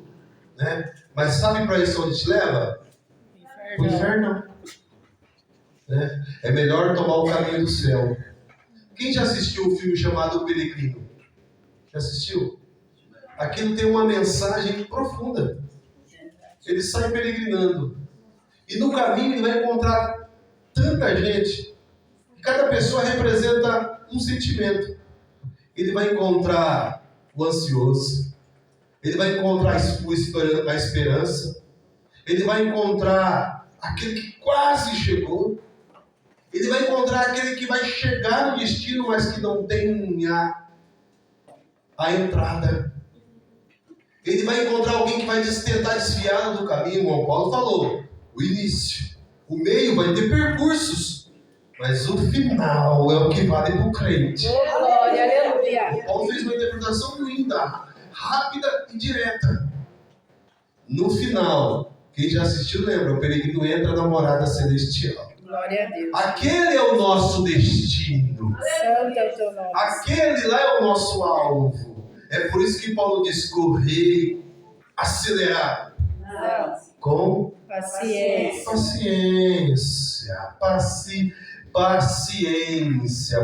né? Mas sabe para isso onde te leva? O inferno. Né? É melhor tomar o caminho do céu. Quem já assistiu o filme chamado O Peregrino? Já assistiu? Aquilo tem uma mensagem profunda. Ele sai peregrinando. E no caminho ele vai encontrar tanta gente. E cada pessoa representa um sentimento. Ele vai encontrar o ansioso. Ele vai encontrar a esperança. Ele vai encontrar aquele que quase chegou. Ele vai encontrar aquele que vai chegar no destino, mas que não tem a entrada. Ele vai encontrar alguém que vai tentar desviar do caminho, como o Paulo falou. O início. O meio vai ter percursos. Mas o final é o que vale para o crente. Glória, aleluia. O Paulo fez uma interpretação linda, rápida e direta. No final, quem já assistiu lembra, o peregrino entra na morada celestial. Glória a Deus. Aquele é o nosso destino. Santo é o teu nome. Aquele lá é o nosso alvo. É por isso que Paulo diz: correr acelerado. Com paciência,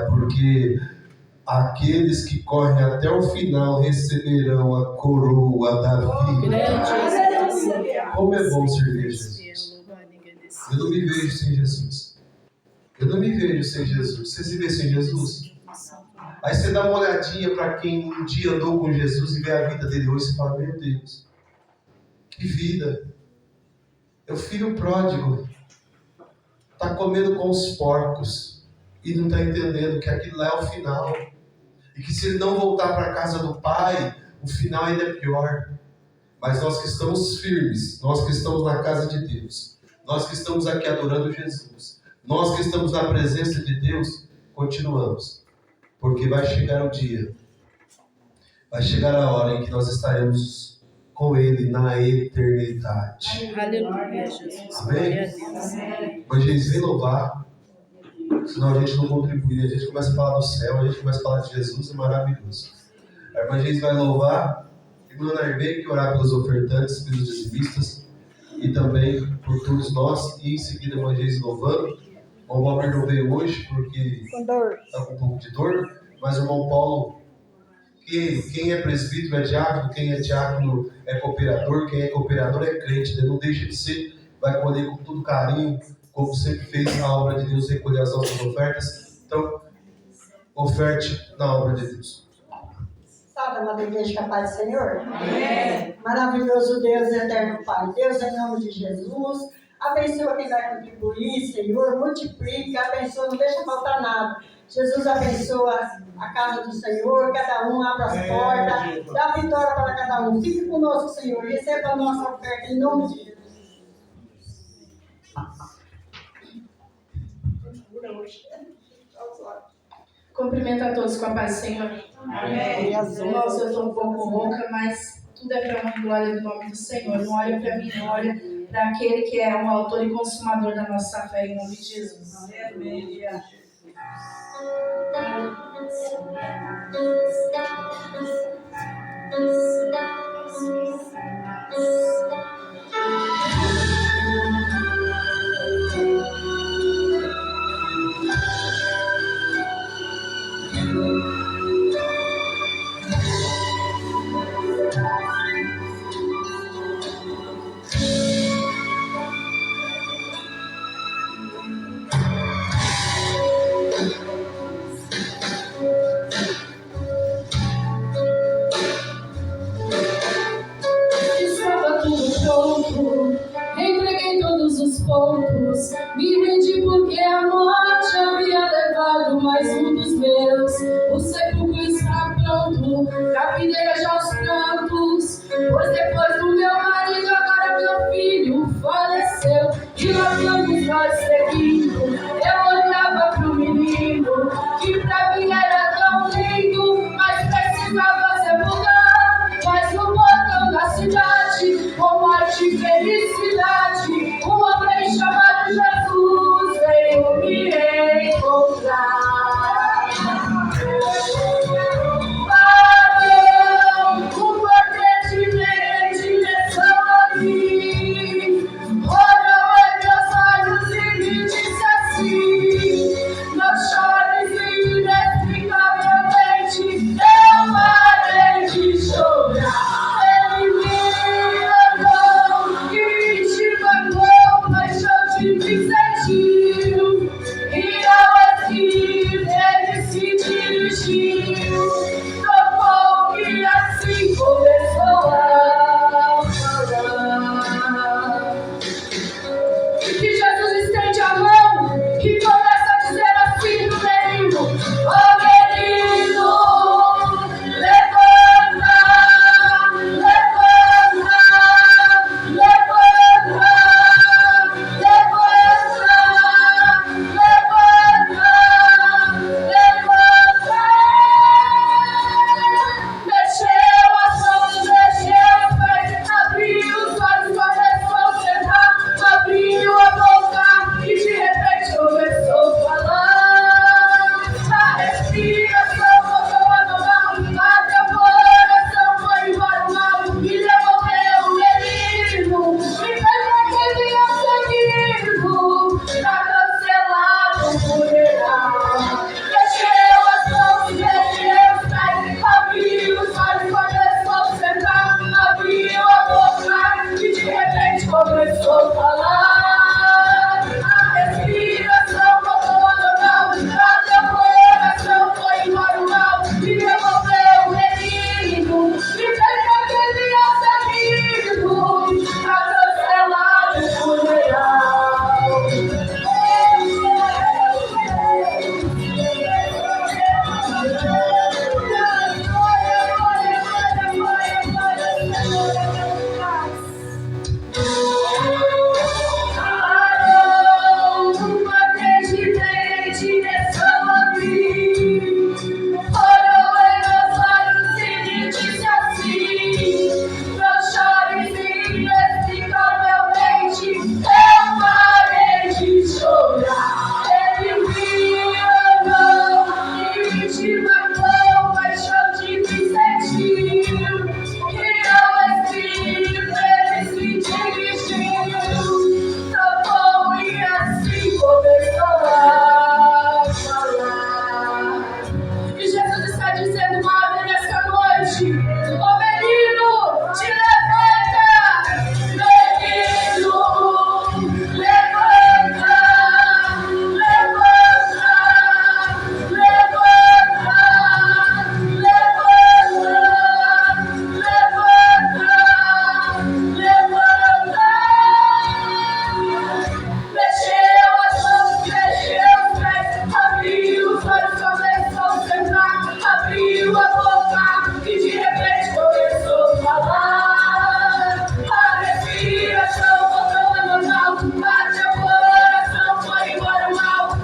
porque aqueles que correm até o final receberão a coroa da vida. Como é bom servir Jesus. Eu não me vejo sem Jesus. Você se vê sem Jesus? Aí você dá uma olhadinha para quem um dia andou com Jesus e vê a vida dele hoje e fala: meu Deus, que vida. É o filho pródigo. Está comendo com os porcos e não está entendendo que aquilo lá é o final. E que se ele não voltar para a casa do Pai, o final ainda é pior. Mas nós que estamos firmes, nós que estamos na casa de Deus, nós que estamos aqui adorando Jesus, nós que estamos na presença de Deus, continuamos. Porque vai chegar o dia, vai chegar a hora em que nós estaremos com Ele na eternidade. Aleluia, Jesus. Amém? Mas gente, vem louvar. Senão a gente não contribui. A gente começa a falar do céu, a gente começa a falar de Jesus, é maravilhoso. A irmã Geis vai louvar. A irmã Narvei que orar pelos ofertantes, pelos dizimistas e também por todos nós. E em seguida a irmã Geis louvando. O irmão Valber não veio hoje porque está com um pouco de dor. Mas o irmão Paulo, quem é presbítero é diácono, quem é diácono é cooperador, quem é cooperador é crente. Não deixa de ser, vai colher com todo carinho, como sempre fez na obra de Deus, recolher as nossas ofertas. Então, oferte na obra de Deus. Sabe, amada igreja, capaz do Senhor? Amém. Maravilhoso Deus e eterno Pai. Deus, em nome de Jesus, abençoa quem vai contribuir, Senhor, multiplica, abençoa, não deixa faltar nada. Jesus abençoa a casa do Senhor, cada um abra as portas, dá vitória para cada um. Fique conosco, Senhor, receba a nossa oferta em nome de Jesus. Cumprimento a todos com a paz do Senhor. Amém. Irmãos, eu estou um pouco rouca, mas tudo é para uma glória do nome do Senhor. Não olha para mim, não olha para aquele que é o autor e consumador da nossa fé, em nome de Jesus. Amém. Estava tudo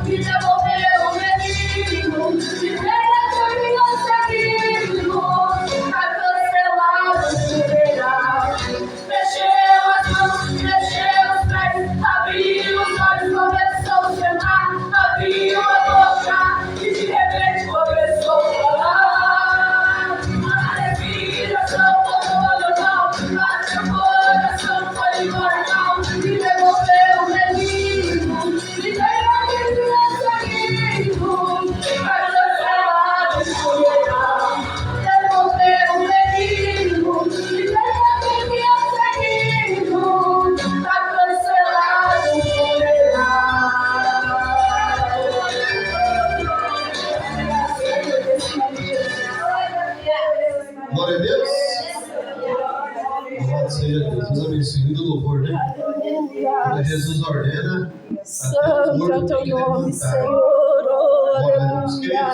me devolveu o menino, me pega por mim ao seguido, tá cancelado, liberar. Mexeu as mãos, mexeu os pés, abriu os olhos, começou a chamar, abriu a boca e de repente começou a falar. A respiração voltou ao normal, mas meu coração foi imortal. Me devolveu o menino, me devolveu o seguido, vai cancelado, escolherá. Devolveu o menino, me devolveu o seguido, tá cancelado, escolherá. Glória a Deus. Louvado seja Deus. Deus abençoe do louvor, né? Quando Jesus ordena, Santo é o teu nome, Senhor. Oh, aleluia.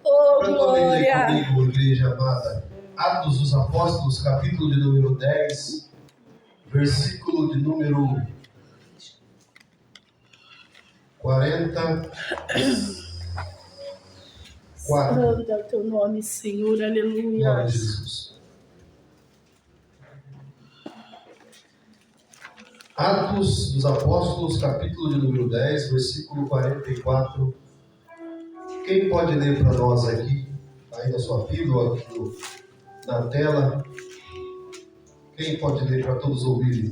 Oh, Para tua mente aí glória. comigo, igreja amada. Atos dos Apóstolos, capítulo de número 10, versículo de número 44. Santo é o teu nome, Senhor. Glória Aleluia. a Jesus. Atos dos Apóstolos, capítulo de número 10, versículo 44. Quem pode ler para nós aqui? Aí na sua Bíblia, ou aqui na tela. Quem pode ler para todos ouvirem?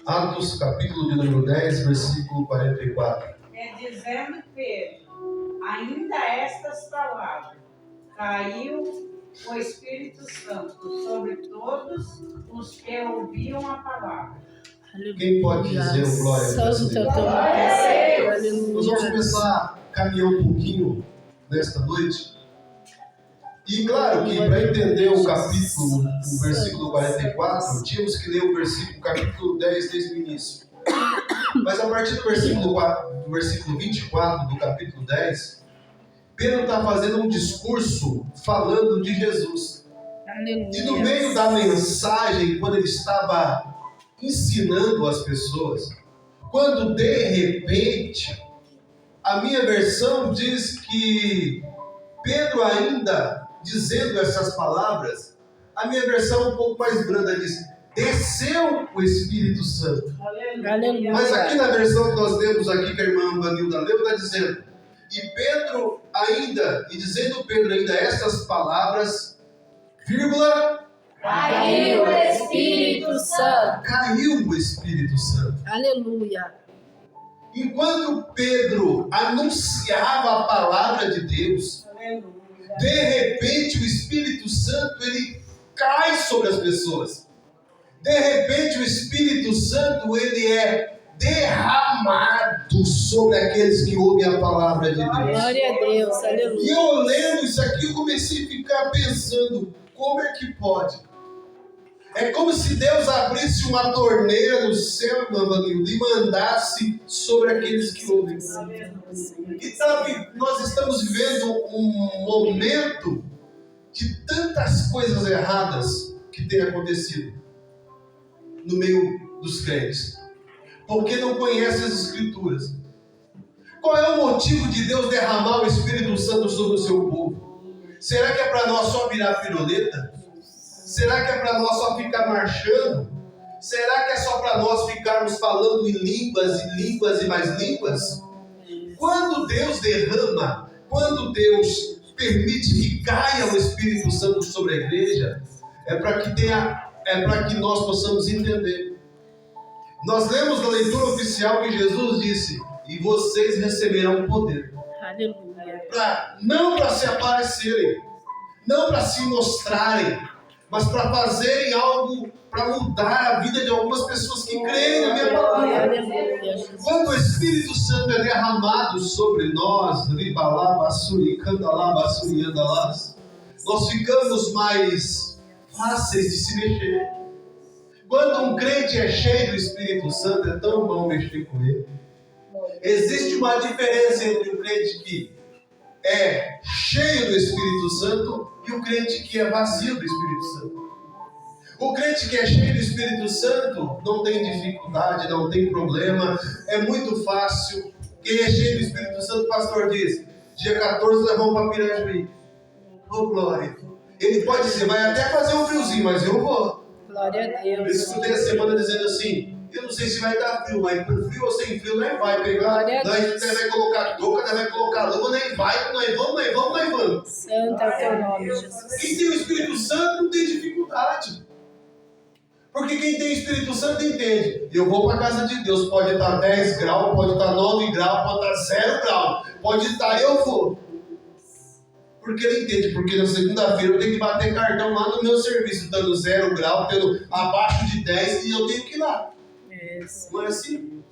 Atos, capítulo de número 10, versículo 44. Dizendo Pedro, ainda estas palavras, caiu o Espírito Santo sobre todos os que ouviam a palavra. Quem pode dizer o glória a Deus? Santo é o teu nome, Senhor. Nós vamos Aleluia. começar a caminhar um pouquinho nesta noite. E claro que para entender o capítulo, o versículo 44, tínhamos que ler o capítulo 10 desde o início. Mas a partir do versículo 24 do capítulo 10, Pedro está fazendo um discurso falando de Jesus. E no meio da mensagem, quando ele estava ensinando as pessoas, quando de repente, a minha versão diz que Pedro ainda dizendo essas palavras, a minha versão um pouco mais branda diz, desceu o Espírito Santo. Aleluia. Mas aqui na versão que nós lemos aqui, que a irmã Vanilda leu, está dizendo, e dizendo Pedro ainda estas palavras, vírgula, Caiu o Espírito Santo. Caiu o Espírito Santo. Aleluia. Enquanto Pedro anunciava a palavra de Deus, de repente o Espírito Santo ele cai sobre as pessoas. De repente o Espírito Santo ele é derramado sobre aqueles que ouvem a palavra de Deus. Glória a Deus. E Aleluia. eu lendo isso aqui, eu comecei a ficar pensando, como é que pode? É como se Deus abrisse uma torneira no céu, irmã Vanilda, e mandasse sobre aqueles que ouvem. E sabe, nós estamos vivendo um momento de tantas coisas erradas que tem acontecido no meio dos crentes, porque não conhecem as Escrituras. Qual é o motivo de Deus derramar o Espírito Santo sobre o seu povo? Será que é para nós só virar piruleta? Será que é para nós só ficar marchando? Será que é só para nós ficarmos falando em línguas e línguas e mais línguas? Quando Deus derrama, quando Deus permite que caia o Espírito Santo sobre a igreja, é para que nós possamos entender. Nós lemos na leitura oficial que Jesus disse, e vocês receberão poder. Aleluia. Não para se aparecerem, não para se mostrarem, mas para fazerem algo para mudar a vida de algumas pessoas que creem na minha palavra. Aleluia. Quando o Espírito Santo é derramado sobre nós, nós ficamos mais fáceis de se mexer. Quando um crente é cheio do Espírito Santo, é tão bom mexer com ele. Existe uma diferença entre o crente que é cheio do Espírito Santo e o crente que é vazio do Espírito Santo. O crente que é cheio do Espírito Santo não tem dificuldade, não tem problema, é muito fácil. Quem é cheio do Espírito Santo, o pastor diz, dia 14 nós vamos para Pirajuí. Oh, glória. Ele pode dizer, vai até fazer um friozinho, mas eu vou. Glória a Eu Deus. escutei a semana dizendo assim, eu não sei se vai dar frio, mas com frio ou sem frio, nós vai pegar, Glória a nós Deus. vai colocar touca, nós vai colocar luva, nós vai, nós vamos. Santo é o teu nome, Jesus. Quem tem o Espírito Santo não tem dificuldade. Porque quem tem o Espírito Santo entende. Eu vou para a casa de Deus, pode estar 10 graus, pode estar 9 graus, pode estar 0 graus, pode estar, eu vou. Porque ele entende, porque na segunda-feira eu tenho que bater cartão lá no meu serviço, estando 0 grau, tendo abaixo de 10 e eu tenho que ir lá. Isso. Não é assim?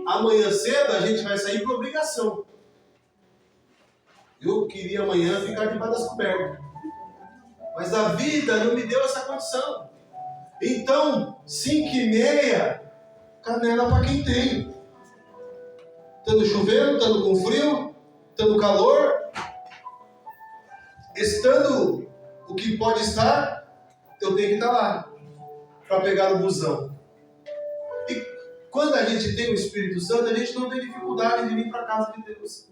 Amanhã cedo a gente vai sair por obrigação. Eu queria amanhã ficar debaixo das cobertas. Mas a vida não me deu essa condição. Então, 5h30, canela para quem tem. Estando chovendo, estando com frio, estando calor, estando o que pode estar, eu tenho que estar lá para pegar o busão. E quando a gente tem o Espírito Santo, a gente não tem dificuldade de vir para a casa de Deus,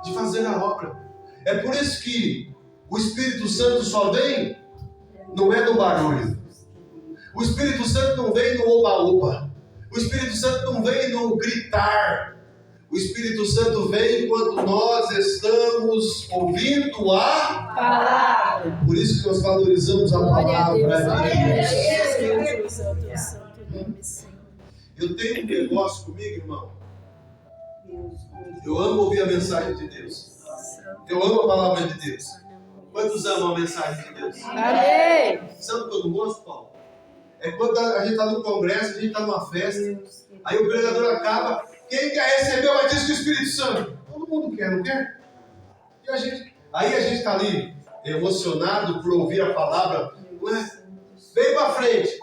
de fazer a obra. É por isso que o Espírito Santo só vem, não é no barulho. O Espírito Santo não vem no oba-oba. O Espírito Santo não vem no gritar. O Espírito Santo vem quando nós estamos ouvindo a palavra. Por isso que nós valorizamos a palavra de Deus. Eu tenho um negócio comigo, irmão. Eu amo ouvir a mensagem de Deus. Eu amo a palavra de Deus. Quantos amam a mensagem de Deus? Amém. Sabe o que eu não gosto, Paulo? É quando a gente está no congresso, a gente está numa festa, aí o pregador acaba, quem quer receber o batismo do Espírito Santo? Todo mundo quer, não quer? E aí a gente está ali, emocionado por ouvir a palavra, não é? Vem para frente.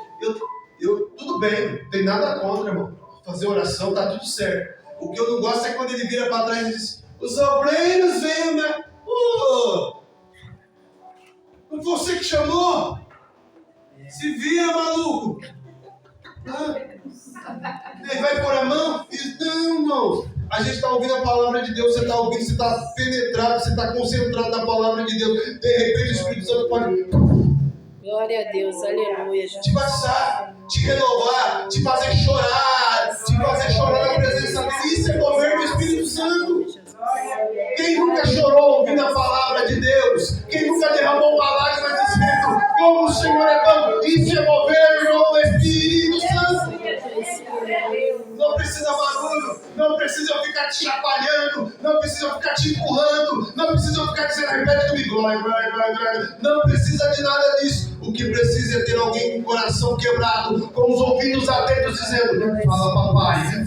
Tudo bem, não tem nada contra, irmão. Fazer oração, tá tudo certo. O que eu não gosto é quando ele vira para trás e diz, os obreiros venham, né? Não foi você que chamou? Se vira, maluco! Ele vai pôr a mão? Não, irmão. A gente está ouvindo a palavra de Deus, você está ouvindo, você está penetrado, você está concentrado na palavra de Deus. De repente o Espírito Santo pode... Glória a Deus, aleluia. Te batizar, te renovar, te fazer chorar na presença dele. Isso é mover do Espírito Santo. Quem nunca chorou ouvindo a palavra de Deus? Quem nunca derramou uma lágrima dizendo como o Senhor é bom? Isso é mover do Espírito Santo. Não precisa barulho, não precisa eu ficar te chacoalhando, não precisa eu ficar te empurrando, não precisa eu ficar dizendo repete comigo, glória. Não precisa de nada disso. O que precisa é ter alguém com o coração quebrado, com os ouvidos atentos, dizendo: fala papai,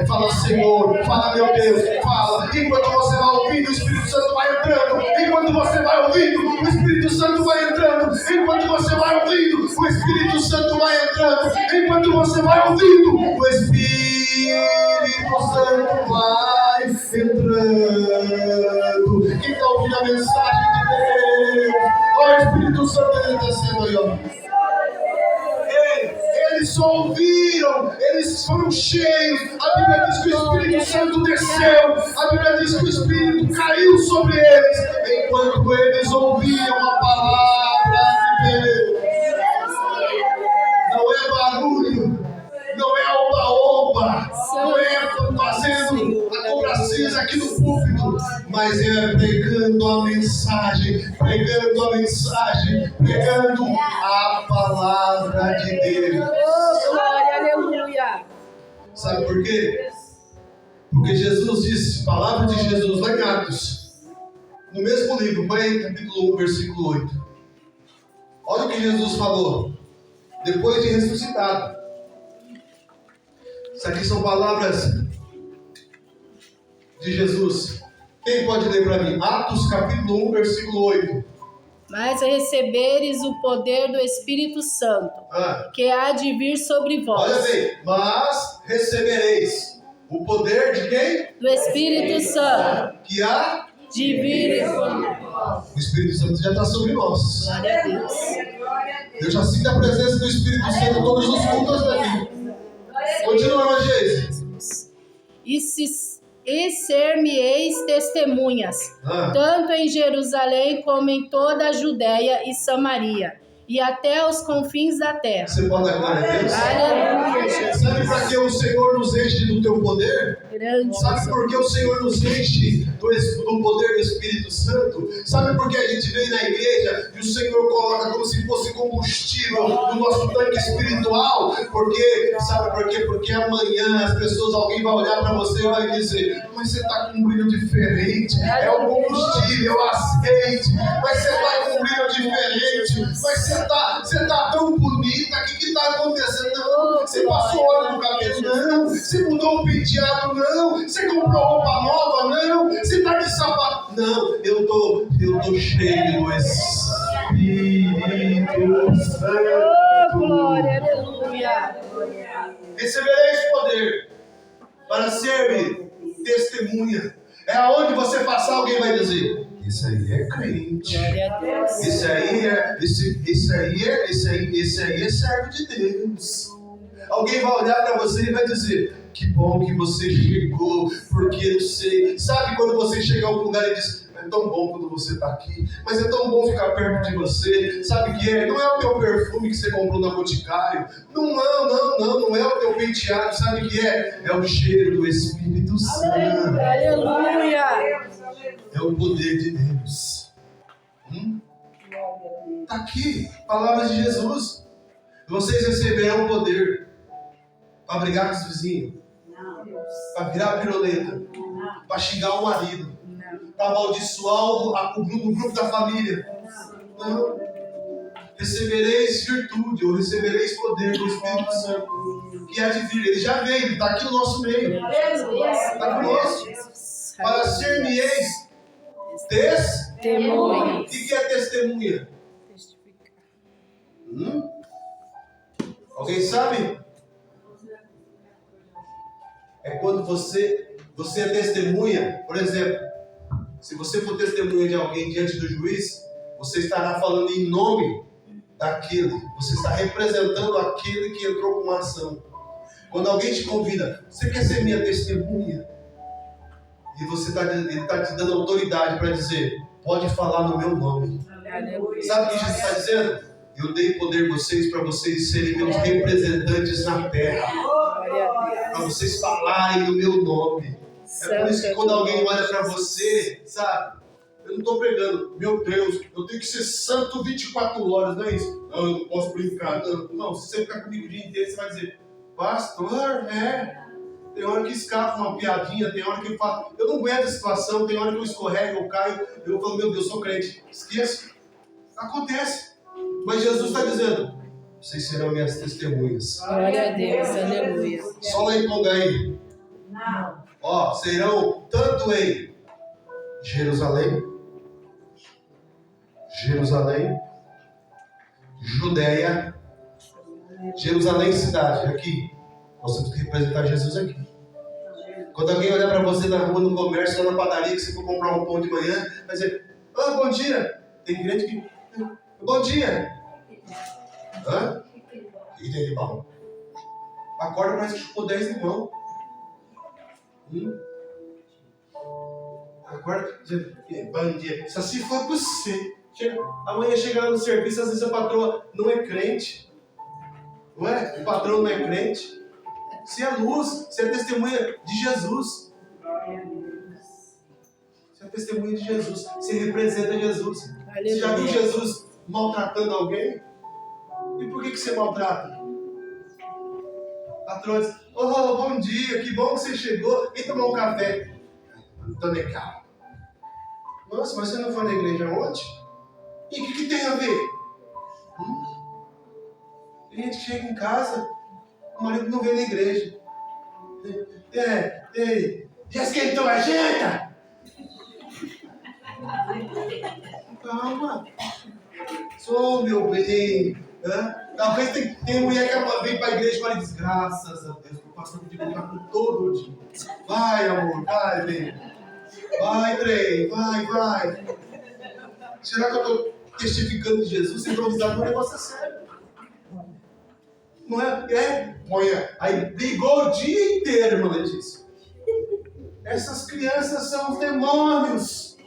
fala Senhor, fala meu Deus, fala. Enquanto você vai ouvindo, o Espírito Santo vai entrando. Enquanto você vai ouvindo, o Espírito Santo vai entrando. Enquanto você vai ouvindo, o Espírito Santo vai entrando. Enquanto você vai ouvindo, o Espírito Santo vai entrando. Quem está ouvindo a mensagem de Deus? Olha o Espírito Santo descendo aí, ó. Eles só ouviram, eles foram cheios. A Bíblia diz que o Espírito Santo desceu. A Bíblia diz que o Espírito caiu sobre eles, enquanto eles ouviam a palavra de Deus. Não é barulho, não é oba-oba, não é fazendo a cobracinha aqui no púlpito, mas é pregando a mensagem, pregando a palavra de Deus. Oh, glória, aleluia. Sabe por quê? Porque Jesus disse, palavra de Jesus lá em Atos, no mesmo livro, vai em capítulo 1, versículo 8. Olha o que Jesus falou, depois de ressuscitado. Isso aqui são palavras de Jesus. Quem pode ler para mim? Atos capítulo 1, versículo 8. Mas receberes o poder do Espírito Santo, que há de vir sobre vós. Olha bem, mas recebereis o poder de quem? Do Espírito Santo, Que há de vir sobre vós. O Espírito Santo já está sobre nós. Glória a Deus. Eu já sinto a presença do Espírito Santo em todos os cultos daqui. Continua, Geise. e ser-me-eis testemunhas, tanto em Jerusalém como em toda a Judéia e Samaria, e até os confins da terra. Você pode dar glória a Deus? Aleluia, Jesus. Sabe para que o Senhor nos enche do teu poder? Grande. Sabe por que o Senhor nos enche do poder do Espírito Santo? Sabe por que a gente vem na igreja e o Senhor coloca como se fosse combustível no nosso tanque espiritual? Porque, sabe por quê? Porque amanhã alguém vai olhar para você e vai dizer: mas você está com um brilho diferente, é o combustível, é o azeite, mas você está com um brilho diferente, mas você está tão bonita, o que está acontecendo? Não, você passou óleo no cabelo? Não, você mudou o penteado? Não, você comprou roupa nova? Não, você está de sapato? Não, eu tô cheio do Espírito Santo. Oh, glória, aleluia. Recebereis poder para ser testemunha. É aonde você passar, alguém vai dizer: isso aí é crente. Glória a Deus. Esse aí é servo de Deus. Alguém vai olhar para você e vai dizer: que bom que você chegou, porque eu sei. Sabe quando você chega a algum lugar e diz: é tão bom quando você está aqui, mas é tão bom ficar perto de você. Sabe o que é? Não é o teu perfume que você comprou no Boticário. Não é o teu penteado. Sabe o que é? É o cheiro do Espírito Santo. Aleluia. É o poder de Deus. Está aqui, palavras de Jesus. Vocês receberão poder para brigar com os vizinhos, para virar piroleta, para xingar o marido, para amaldiçoar o grupo da família. Não. Recebereis virtude, ou recebereis poder do Espírito Santo, que há de vir. Ele já veio, está aqui no nosso meio. Está conosco. Para ser-me-eis testemunha. O que é testemunha? Alguém sabe? É quando você é testemunha. Por exemplo, se você for testemunha de alguém diante do juiz, você estará falando em nome daquele. Você está representando aquele que entrou com uma ação. Quando alguém te convida: você quer ser minha testemunha? E ele está te dando autoridade para dizer: pode falar no meu nome. Sabe o que Jesus está dizendo? Eu dei poder vocês para vocês serem meus representantes na terra. Para vocês falarem no meu nome. É por isso que quando alguém olha para você, sabe? Eu não estou pregando: meu Deus, eu tenho que ser santo 24 horas, não é isso? Não, eu não posso brincar. Não, se você ficar comigo o dia inteiro, você vai dizer: pastor, tem hora que escapa uma piadinha, tem hora que eu falo, eu não aguento a situação, tem hora que eu escorrego, eu caio, eu falo: meu Deus, sou crente. Esqueço. Acontece. Mas Jesus está dizendo: vocês serão minhas testemunhas. Glória a Deus, aleluia. Só lá em Pongaí. Serão tanto em Jerusalém, Judéia, Jerusalém cidade, aqui. Nós temos que representar Jesus aqui. Quando alguém olhar para você na rua, no comércio, lá na padaria, que você for comprar um pão de manhã, vai dizer: bom dia. Tem crente que: bom dia. O que tem de bom? Acorda, parece que chupou 10 limão. Acorda, bom dia. Só se for você. Amanhã chega lá no serviço, às vezes a patroa não é crente. Não é? O patrão não é crente. Você é luz, você é testemunha de Jesus. Você é testemunha de Jesus. Você representa Jesus. Você já viu Jesus maltratando alguém? E por que você maltrata? A patroa diz: bom dia, que bom que você chegou. Vem tomar um café. Tô legal. Nossa, mas você não foi na igreja ontem? E o que tem a ver? Tem gente que chega em casa, o marido não vem na igreja. Já esquentou a janta? Calma. Sou meu bem. Talvez tem mulher que vem para a igreja e fala: graças a Deus, o pastor me diz com todo dia. Vai, amor, vai, bem. Vai, trem, vai. Será que eu estou testificando de Jesus? Se improvisar, o negócio é sério. Não é? Aí brigou o dia inteiro, irmã Letícia. Essas crianças são os demônios.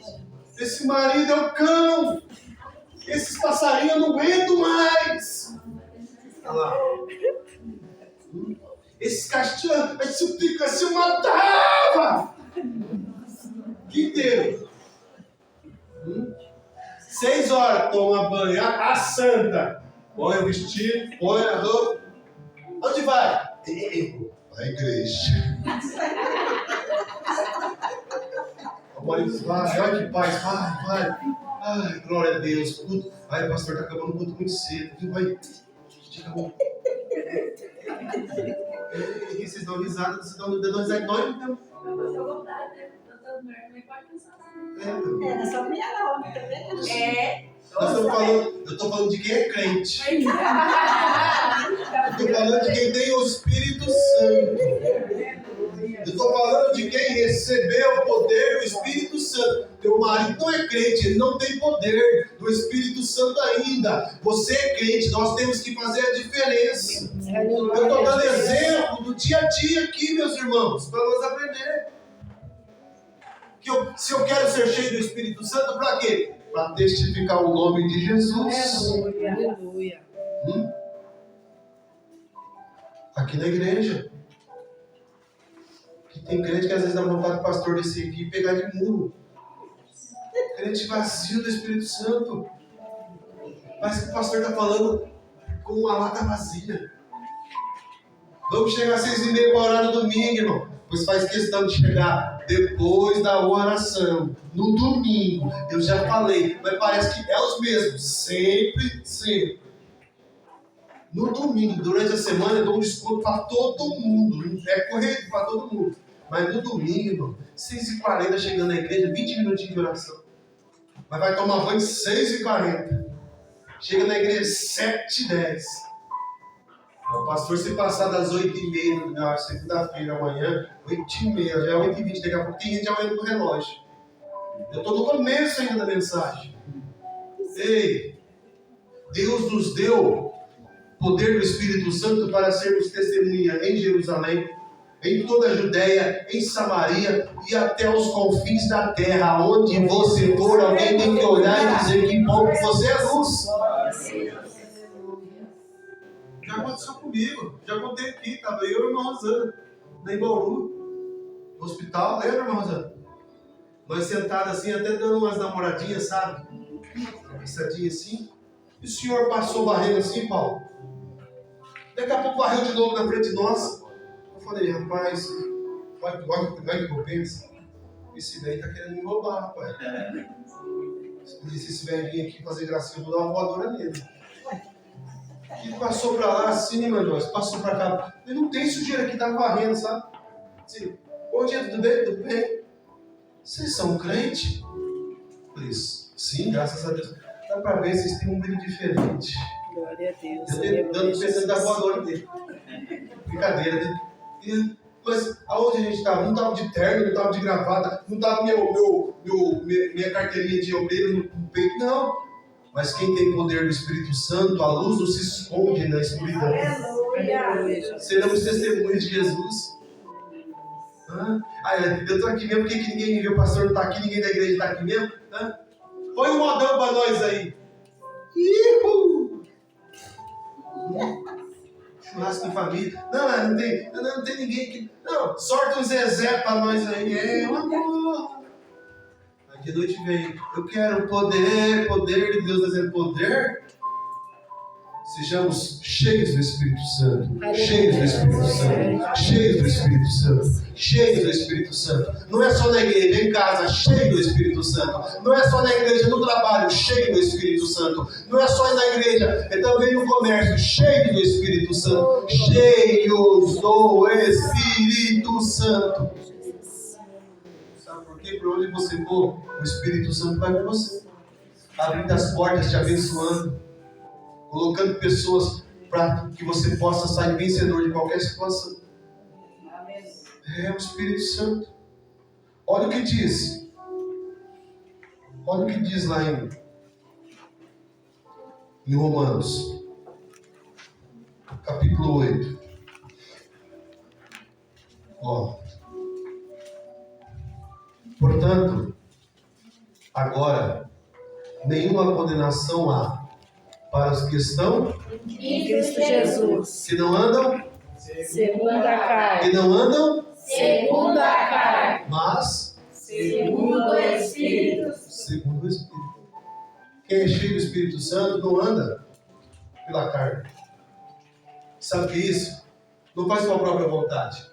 Esse marido é o cão. Esses passarinhos eu não aguento mais. Olha lá. Esses cachorros, esse pica se matava. Que inteiro. 6 horas, toma banho. A santa. Põe o vestido, põe a roupa. Onde vai? Vai à igreja. Vai, olha que paz, vai. Ai, glória a Deus. Ai, o pastor está acabando o culto muito cedo. Vai. Vocês dão risada, vocês dão risada de nós, então. Nessa minha não, também. Nós estamos falando, eu estou falando de quem é crente. Eu estou falando de quem tem o Espírito Santo. Eu estou falando de quem recebeu o poder do Espírito Santo. Teu marido não é crente, ele não tem poder do Espírito Santo ainda. Você é crente, nós temos que fazer a diferença. Eu estou dando exemplo do dia a dia aqui, meus irmãos, para nós aprender. Se eu quero ser cheio do Espírito Santo, para quê? Para testificar o nome de Jesus. Aleluia. Aqui na igreja. Que tem crente que às vezes dá vontade do pastor descer aqui e pegar de murro. Crente vazio do Espírito Santo. Parece que o pastor está falando com uma lata vazia. Vamos chegar às 6h30 para orar no domingo, irmão. Pois faz questão de chegar depois da oração. No domingo. Eu já falei, mas parece que é os mesmos. Sempre. No domingo, durante a semana, eu dou um desconto para todo mundo. É correto para todo mundo. Mas no domingo, irmão, 6h40 chegando na igreja, 20 minutinhos de oração. Mas vai tomar banho 6h40. Chega na igreja 7h10. O pastor, se passar das 8h30, na segunda-feira, amanhã, 8h30, já é 8h20, daqui a pouco tem gente já olhando pro relógio. Eu estou no começo ainda da mensagem. Ei, Deus nos deu poder do Espírito Santo para sermos testemunha em Jerusalém, em toda a Judéia, em Samaria e até os confins da terra. Onde você for, alguém tem que olhar e dizer que bom que você é luz. Já aconteceu comigo, já contei aqui, estava eu e a irmã Rosana, na Bauru, no hospital. Lembra, irmã Rosana? Nós sentados assim, até dando umas namoradinhas, sabe? Uma pisadinha assim. E o senhor passou barrendo assim, Paulo. Daqui a pouco barreu de novo na frente de nós. Eu falei, rapaz, olha que eu penso. Esse velho está querendo me roubar, rapaz. Se esse velho vir aqui fazer gracinha, eu vou dar uma voadora nele. E passou pra lá assim, mano, passou pra cá. Ele não tem sujeira aqui, tá varrendo, sabe? Assim, bom dia, tudo bem? Tudo bem? Vocês são crente? Eu falei, sim, graças a Deus. Dá pra ver, vocês têm um brilho diferente. Glória a Deus. Eu dando pensando da voadora dele. Brincadeira, né? Mas aonde a gente estava? Não estava de terno, não estava de gravata, não estava minha carteirinha de obreiro no peito, não. Mas quem tem poder do Espírito Santo, a luz não se esconde na escuridão. Aleluia. Seremos testemunhas de Jesus. Eu estou aqui mesmo, porque ninguém me viu, o pastor não está aqui, ninguém da igreja está aqui mesmo. Põe um modão para nós aí. Churrasco em família. Não tem ninguém aqui. Não, sorte um Zezé para nós aí. Amor. De noite vem, eu quero poder de Deus, dizendo poder. Sejamos cheios do Espírito Santo, cheios do Espírito Santo, cheios do Espírito Santo, cheios do Espírito Santo. Não é só na igreja, em casa, cheio do Espírito Santo. Não é só na igreja, no trabalho, cheio do Espírito Santo. Não é só na igreja, é também no comércio, cheio do Espírito Santo. Cheios do Espírito Santo. Porque por onde você for, o Espírito Santo vai com você, abrindo as portas, te abençoando, colocando pessoas para que você possa sair vencedor de qualquer situação. É o Espírito Santo. Olha o que diz. Olha o que diz lá em Romanos, capítulo 8. Portanto, agora, nenhuma condenação há para os que estão, Em Cristo Jesus. que não andam, Segundo a carne. que não andam, Segundo a carne. mas Segundo o Espírito. segundo o Espírito. Quem é cheio do Espírito Santo não anda pela carne. Sabe o que é isso? Não faz sua própria vontade.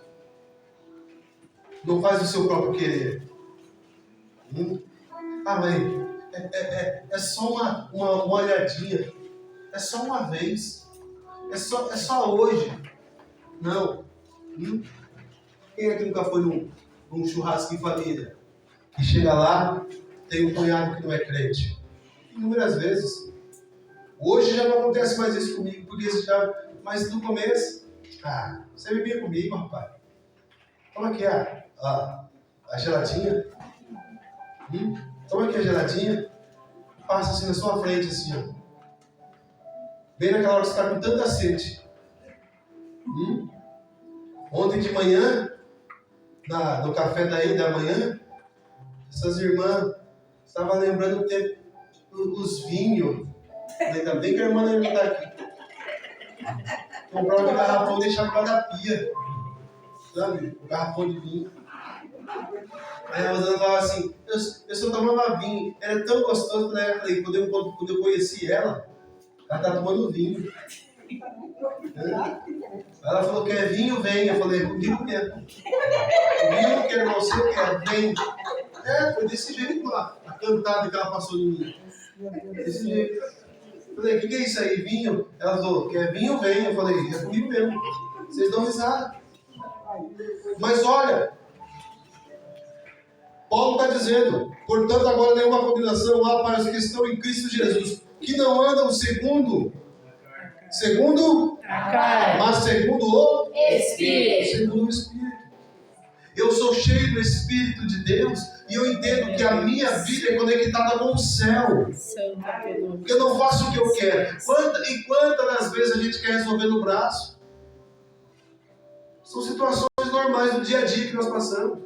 Não faz o seu próprio querer. Ah, mãe, é só uma olhadinha. É só uma vez. É só hoje. Não. Quem aqui nunca foi num churrasco em família? E chega lá, tem um cunhado que não é crente. Inúmeras vezes. Hoje já não acontece mais isso comigo, porque mas no começo, você bebia comigo, rapaz. Toma aqui a geladinha. Toma aqui a geladinha. Passa assim na sua frente, assim, ó. Bem naquela hora que você está com tanta sede. Ontem de manhã, no café da manhã, essas irmãs estavam lembrando o tempo, os vinhos. Ainda bem que a irmã não está aqui. Comprava um garrafão e deixava para da pia. Sabe? Um garrafão de vinho. Aí a Rosana falava assim, eu só tomava vinho. Era tão gostoso, né? Eu falei, quando eu conheci ela tá tomando vinho. Ela falou, quer vinho? Vem. Eu falei, o vinho quer. O vinho não quer, não, você quer, vem. Foi desse jeito lá. A cantada que ela passou em mim. Desse jeito. Eu falei, o que é isso aí? Vinho? Ela falou, quer vinho? Vem. Eu falei, é comigo mesmo. Vocês dão risada. Mas olha, Paulo está dizendo, portanto agora nenhuma condenação há para os que estão em Cristo Jesus, que não andam segundo A carne. mas segundo o Espírito. segundo o Espírito. Eu sou cheio do Espírito de Deus e eu entendo que a minha vida é conectada com o céu. Eu não faço o que eu quero. Quantas das vezes a gente quer resolver no braço? São situações normais do dia a dia que nós passamos.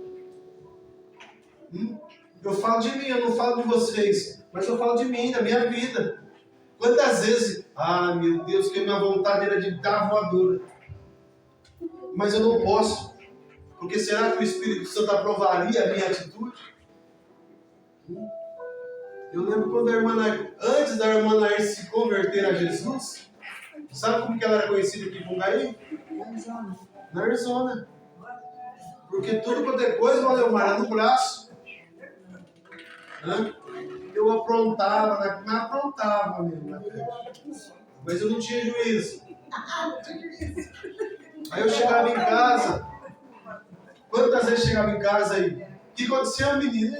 Eu falo de mim, eu não falo de vocês, mas eu falo de mim, da minha vida. Quantas vezes, meu Deus, que a minha vontade era de dar voadora, mas eu não posso, porque será que o Espírito Santo aprovaria a minha atitude? Eu lembro quando antes da irmã Nair se converter a Jesus, sabe como que ela era conhecida aqui em Pungaí? Na Arizona. Porque tudo quanto é coisa, valeu, era no braço. Eu aprontava mesmo. Mas eu não tinha juízo. Aí eu chegava em casa. Quantas vezes chegava em casa aí? O que aconteceu, menina?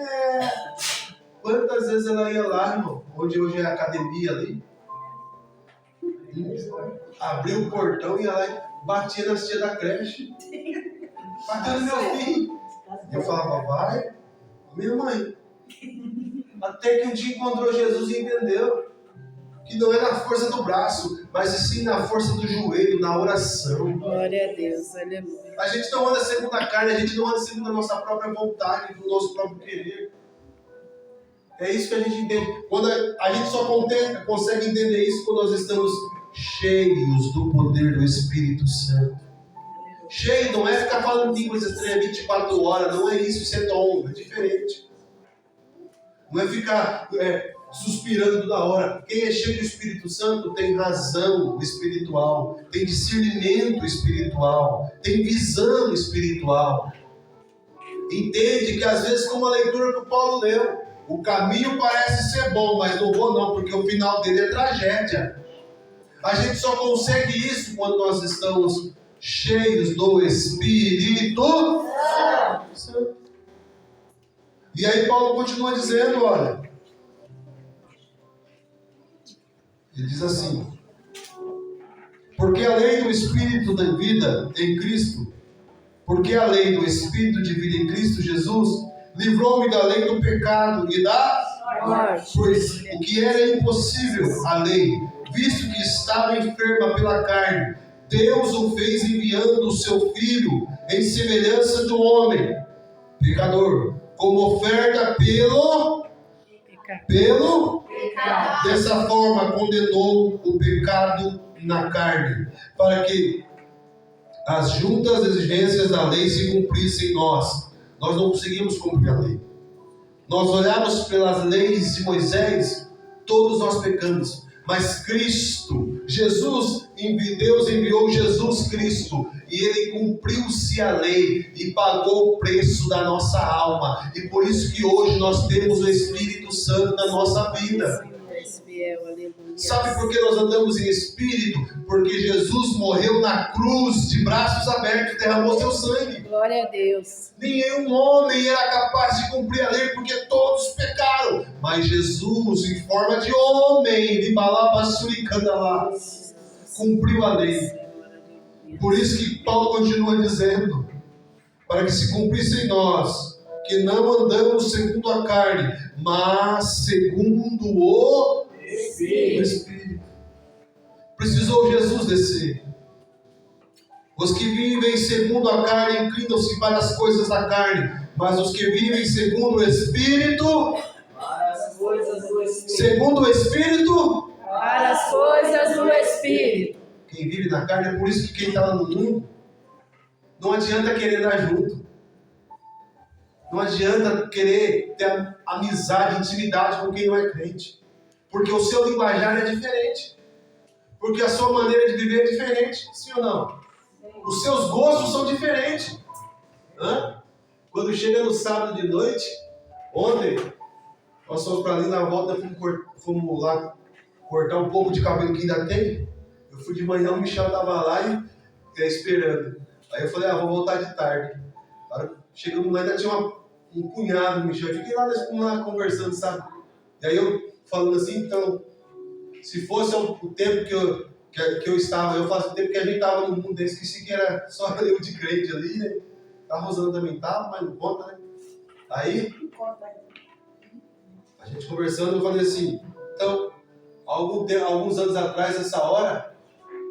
Quantas vezes ela ia lá, irmão? Onde hoje é a academia ali. Abriu o portão e ia lá e batia nas tias da creche. Bateu no meu filho. Eu falava, vai, minha mãe. Até que um dia encontrou Jesus e entendeu que não é na força do braço, mas sim na força do joelho, na oração. Glória a Deus, aleluia. A gente não anda segundo a carne, a gente não anda segundo a nossa própria vontade, do nosso próprio querer. É isso que a gente entende. Quando a gente só consegue entender isso quando nós estamos cheios do poder do Espírito Santo. Cheio não é ficar falando línguas estranhas 24 horas, não é isso, isso é dom, é diferente. Não é ficar suspirando toda hora. Quem é cheio do Espírito Santo tem razão espiritual, tem discernimento espiritual, tem visão espiritual. Entende que às vezes, como a leitura que o Paulo leu, o caminho parece ser bom, mas não vou não, porque o final dele é tragédia. A gente só consegue isso quando nós estamos cheios do Espírito Santo. E aí Paulo continua dizendo, olha, ele diz assim, porque a lei do Espírito da vida em Cristo, porque a lei do Espírito de vida em Cristo Jesus livrou-me da lei do pecado e da morte, pois o que era impossível à lei, visto que estava enferma pela carne, Deus o fez enviando o seu Filho em semelhança do homem, pecador. como oferta pelo dessa forma condenou o pecado na carne, para que as juntas exigências da lei se cumprissem em nós. Nós não conseguimos cumprir a lei. Nós olhamos pelas leis de Moisés, todos nós pecamos. Mas Cristo, Deus enviou Jesus Cristo, e Ele cumpriu-se a lei e pagou o preço da nossa alma. E por isso que hoje nós temos o Espírito Santo na nossa vida. Sabe por que nós andamos em Espírito? Porque Jesus morreu na cruz, de braços abertos, derramou seu sangue. Glória a Deus. Nenhum homem era capaz de cumprir a lei, porque todos pecaram. Mas Jesus, em forma de homem, de balabassuricanda lá, cumpriu a lei. Por isso que Paulo continua dizendo, para que se cumprisse em nós, que não andamos segundo a carne, mas segundo o Espírito. Precisou Jesus descer. Os que vivem segundo a carne inclinam-se para as coisas da carne, mas os que vivem segundo o Espírito, Para as coisas do Espírito. segundo o Espírito, Para as coisas do Espírito. quem vive na carne, é por isso que quem está lá no mundo, não adianta querer dar junto. Não adianta querer ter amizade, intimidade com quem não é crente. Porque o seu linguajar é diferente. Porque a sua maneira de viver é diferente. Sim ou não? Os seus gostos são diferentes. Quando chega no sábado de noite, ontem, nós fomos para ali na volta, fomos lá cortar um pouco de cabelo que ainda tem. Eu fui de manhã, o Michel estava lá e esperando. Aí eu falei, vou voltar de tarde. Chegamos lá, ainda tinha um punhado, Michel. Eu fiquei lá conversando, sabe? E aí eu falando assim, então, se fosse o tempo que eu estava, eu faço o tempo que a gente estava no mundo, eu esqueci que era só eu de crente ali, né? A Rosana também estava, mas não conta, né? Aí, a gente conversando, eu falei assim, então, alguns anos atrás, essa hora,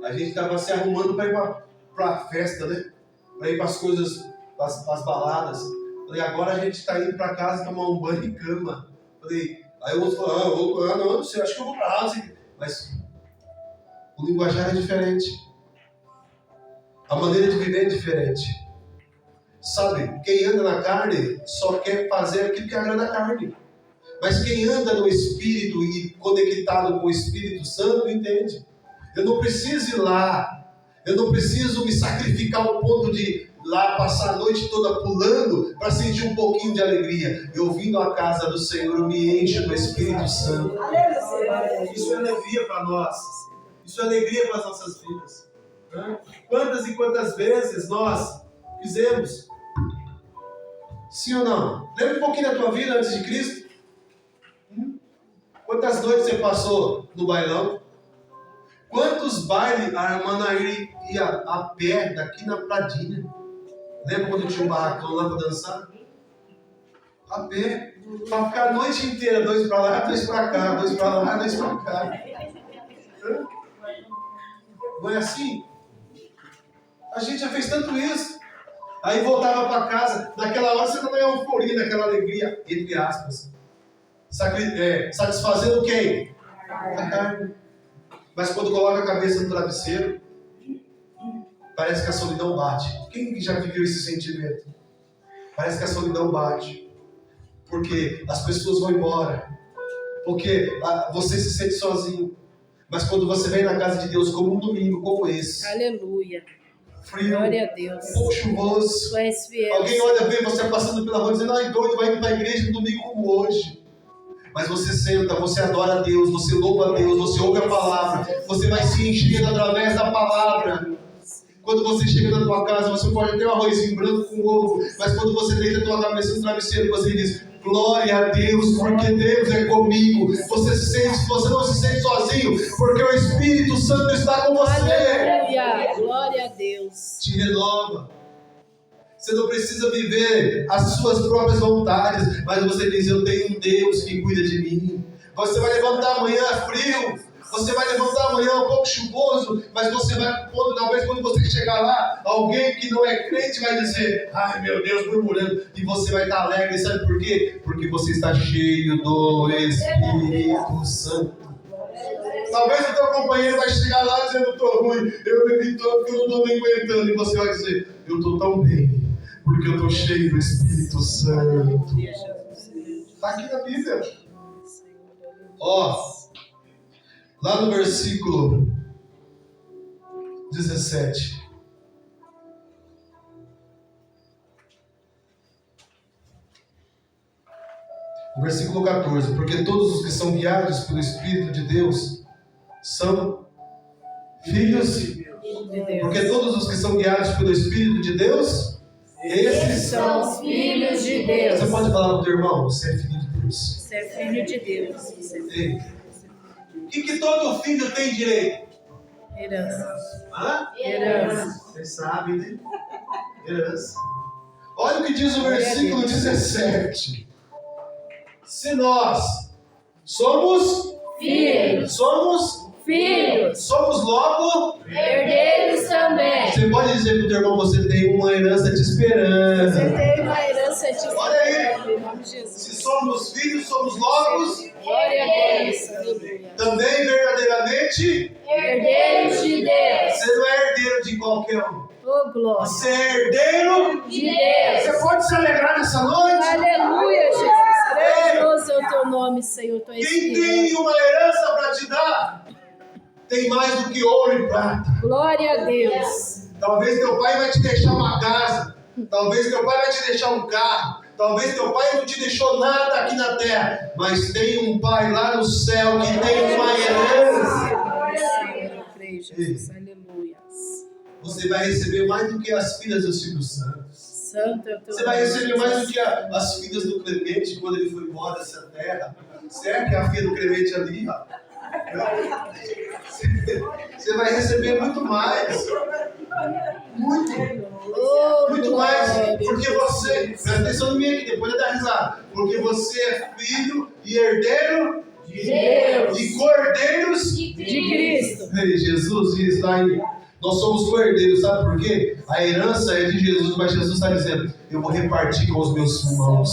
a gente estava se arrumando para ir para a festa, né? Para ir para as coisas, para as baladas. Falei, agora a gente está indo para casa tomar um banho em cama. Falei, aí o outro falou, não sei, acho que eu vou para casa. Mas o linguajar é diferente. A maneira de viver é diferente. Sabe, quem anda na carne só quer fazer aquilo que agrada a carne. Mas quem anda no Espírito e conectado com o Espírito Santo, entende. Eu não preciso ir lá. Eu não preciso me sacrificar ao ponto de ir lá passar a noite toda pulando para sentir um pouquinho de alegria. Eu vindo à casa do Senhor, eu me encho do Espírito Santo. Isso é alegria para nós. Isso é alegria para as nossas vidas. Quantas e quantas vezes nós fizemos? Sim ou não? Lembra um pouquinho da tua vida antes de Cristo? Quantas noites você passou no bailão? Quantos bailes a irmã Nair ia a pé daqui na Pradinha? Lembra quando tinha um barracão lá para dançar? A pé. Para ficar a noite inteira, 2 para lá, 2 para cá, 2 para lá, 2 para cá. Não é assim? A gente já fez tanto isso. Aí voltava para casa, naquela hora você não tem euforia, naquela alegria, entre aspas. Satisfazendo quem? A carne. Mas quando coloca a cabeça no travesseiro, parece que a solidão bate. Quem já viveu esse sentimento? Parece que a solidão bate. Porque as pessoas vão embora. Porque você se sente sozinho. Mas quando você vem na casa de Deus, como um domingo como esse. Aleluia. Frio, Glória a Deus. um pouco chuvoso. Tu és fiel. Alguém olha bem você passando pela rua dizendo, ai doido, vai ir para a igreja no domingo como hoje. Mas você senta, você adora a Deus, você louva a Deus, você ouve a palavra, você vai se enchendo através da palavra. Quando você chega na tua casa, você pode ter um arrozinho branco com ovo, mas quando você deita a tua cabeça no travesseiro, você diz, glória a Deus, porque Deus é comigo. Você não se sente sozinho, porque o Espírito Santo está com você. Aleluia. Glória a Deus. Te renova. Você não precisa viver as suas próprias vontades, mas você diz, eu tenho um Deus que cuida de mim. Você vai levantar amanhã frio, Você vai levantar amanhã um pouco chuvoso, mas você vai, talvez quando você chegar lá, alguém que não é crente vai dizer, ai meu Deus, murmurando, e você vai estar alegre, sabe por quê? Porque você está cheio do Espírito Santo. Talvez o teu companheiro vai chegar lá dizendo, eu estou ruim, eu bebi tanto que eu não estou nem aguentando, e você vai dizer, eu estou tão bem, porque eu estou cheio do Espírito Santo. Está aqui na Bíblia. Ó, lá no versículo 17. No versículo 14. Porque todos os que são guiados pelo Espírito de Deus são filhos de Deus. Porque todos os que são guiados pelo Espírito de Deus, esses são os filhos de Deus. Você pode falar para o teu irmão, você é filho de Deus. Você é filho de Deus. Ei. O que todo filho tem direito? Herança. Hã? Herança. Vocês sabem, né? Herança. Olha o que diz o versículo 17. Se nós somos filhos, somos logo herdeiros também. Você pode dizer para o teu irmão, você tem uma herança te esperando. Você tem uma herança te esperando. Olha aí. Em nome de Jesus. Se somos filhos, somos logo Glória a Deus. Aleluia. também verdadeiramente Herdeiros de Deus. Você não é herdeiro de qualquer um. Oh, glória. Você é herdeiro De Deus. Você pode se alegrar nessa noite? Aleluia, Jesus. Grandioso é o teu nome, Senhor. Tu és Quem fiel. tem uma herança para te dar, tem mais do que ouro e prata. Glória a Deus. Talvez teu pai vai te deixar uma casa. Talvez teu pai vai te deixar um carro. Talvez teu pai não te deixou nada aqui na terra. Mas tem um pai lá no céu que tem uma herança. Eu creio, Jesus. Aleluia. Você vai receber mais do que as filhas do Espírito Santo. Santo é o teu Você vai nome. receber mais do que as filhas do Clemente quando ele foi embora dessa terra. Certo? Que é a filha do Clemente ali, ó. Você vai receber muito mais. Muito mais. Porque você, presta atenção em mim aqui, depois ele dá risada. Porque você é filho e herdeiro de Deus. e cordeiros De Cristo. Ei, Jesus diz lá em. Nós somos cordeiros, sabe por quê? A herança é de Jesus, mas Jesus está dizendo: eu vou repartir com os meus irmãos.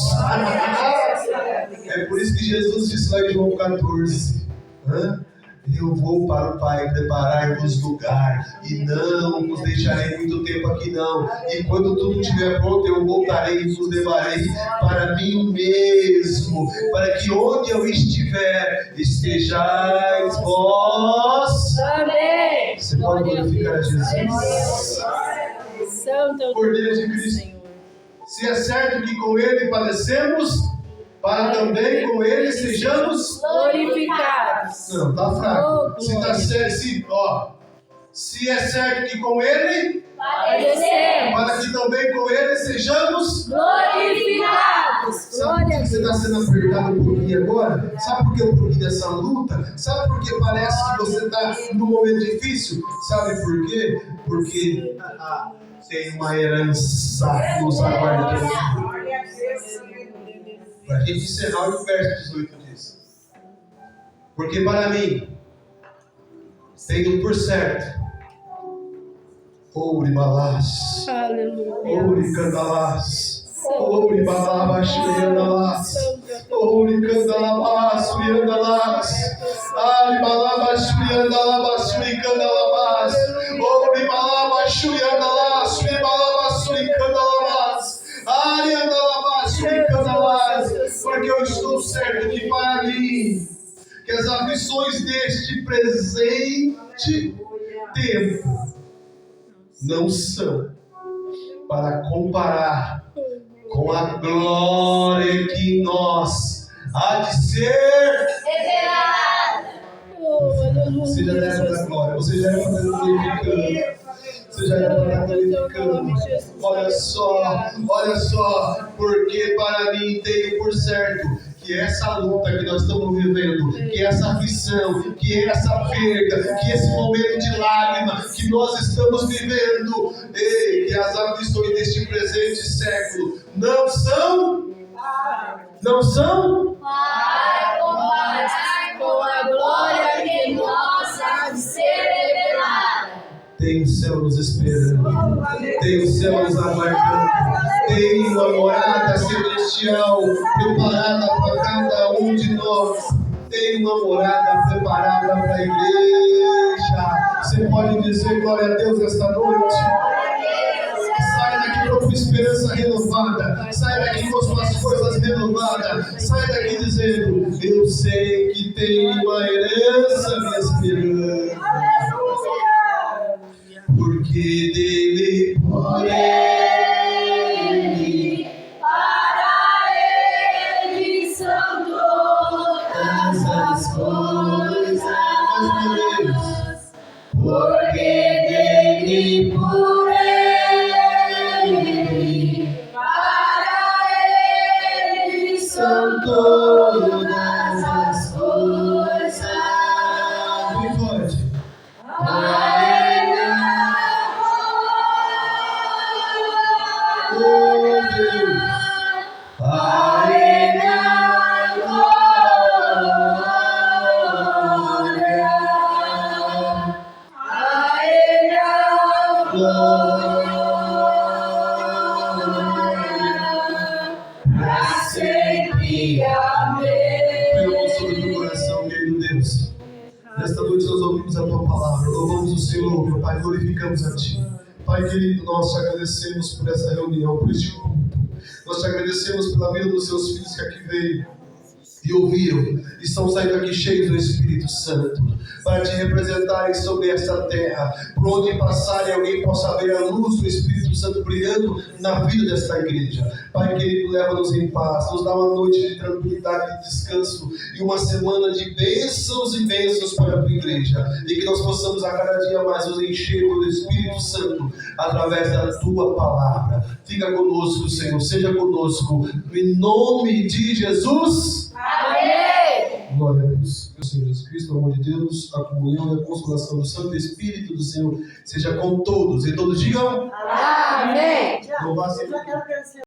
É por isso que Jesus disse lá em João 14: eu vou para o Pai preparar-vos lugar, e não vos deixarei muito tempo aqui não. E quando tudo estiver pronto, eu voltarei e vos levarei para mim mesmo, para que onde eu estiver, estejais vós. Amém. Você pode glorificar a Jesus. Santo é o teu Cordeiro de nome, Cristo. Senhor. Se é certo que com Ele padecemos, para também com Ele sejamos. Glorificados. Não, tá fraco. Oh, Se tá certo, se é certo que com Ele, Padecemos. para que também com Ele sejamos. Glorificados. Sabe por Glória a que você está sendo apertado um pouquinho agora? Sabe por que um pouquinho dessa luta? Sabe por que parece que você está num momento difícil? Sabe por quê? Porque tem uma herança que nos aguarda. Para a gente encerrar o verso 18 diz: porque para mim tenho por certo ouro e balás, Aleluia. ouro e candalás, ouro e balabás e andalás, ouro e candalabás e andalás, ali balabás e andalabás e candalabás, ouro e balabás e andalás e balabás e candalabás, ali andalabás e candalabás, porque eu estou certo que para mim que as aflições deste presente tempo não são para comparar com a glória que nós há de ser. Oh, aleluia. Você já era para a glória, você já era para estar glorificando. Você já era para estar glorificando. Olha só, porque para mim tenho por certo que essa luta que nós estamos vivendo, que essa aflição, que essa perda, que esse momento de lágrima que nós estamos vivendo, que as aflições deste presente século não são Com a glória que nós uma morada celestial preparada para cada um de nós. Tem uma morada preparada para a igreja. Você pode dizer glória a Deus esta noite? Sai daqui com a tua esperança renovada. Sai daqui com as tuas forças renovadas. Sai daqui dizendo: eu sei que tem uma herança me esperando. Porque dele, por ele, Para ele são todas as coisas. Porque dele, por ele, para ele são todas as coisas. bem forte. Oh Deus, A ele a glória, a ele a glória, pra sempre, amém. pelo consolo do coração, querido Deus. Nesta noite nós ouvimos a tua palavra, louvamos o Senhor, meu Pai, glorificamos a ti. Pai querido, nós te agradecemos por essa reunião, por este culto. Nós te agradecemos pela vida dos seus filhos que aqui veio e ouviram, e estão saindo aqui cheios do Espírito Santo, para te representarem sobre esta terra, por onde passarem alguém possa ver a luz do Espírito Santo brilhando na vida desta igreja. Pai querido, leva-nos em paz, nos dá uma noite de tranquilidade, de descanso e uma semana de bênçãos e bênçãos para a tua igreja, e que nós possamos a cada dia mais nos encher do Espírito Santo através da tua palavra. Fica conosco, Senhor, seja conosco, em nome de Jesus. Amém. Glória a Deus. O Senhor Jesus Cristo, o amor de Deus, a comunhão e a consolação do Santo Espírito do Senhor seja com todos. E todos digam Amém. louvado seja Eu quero agradecer.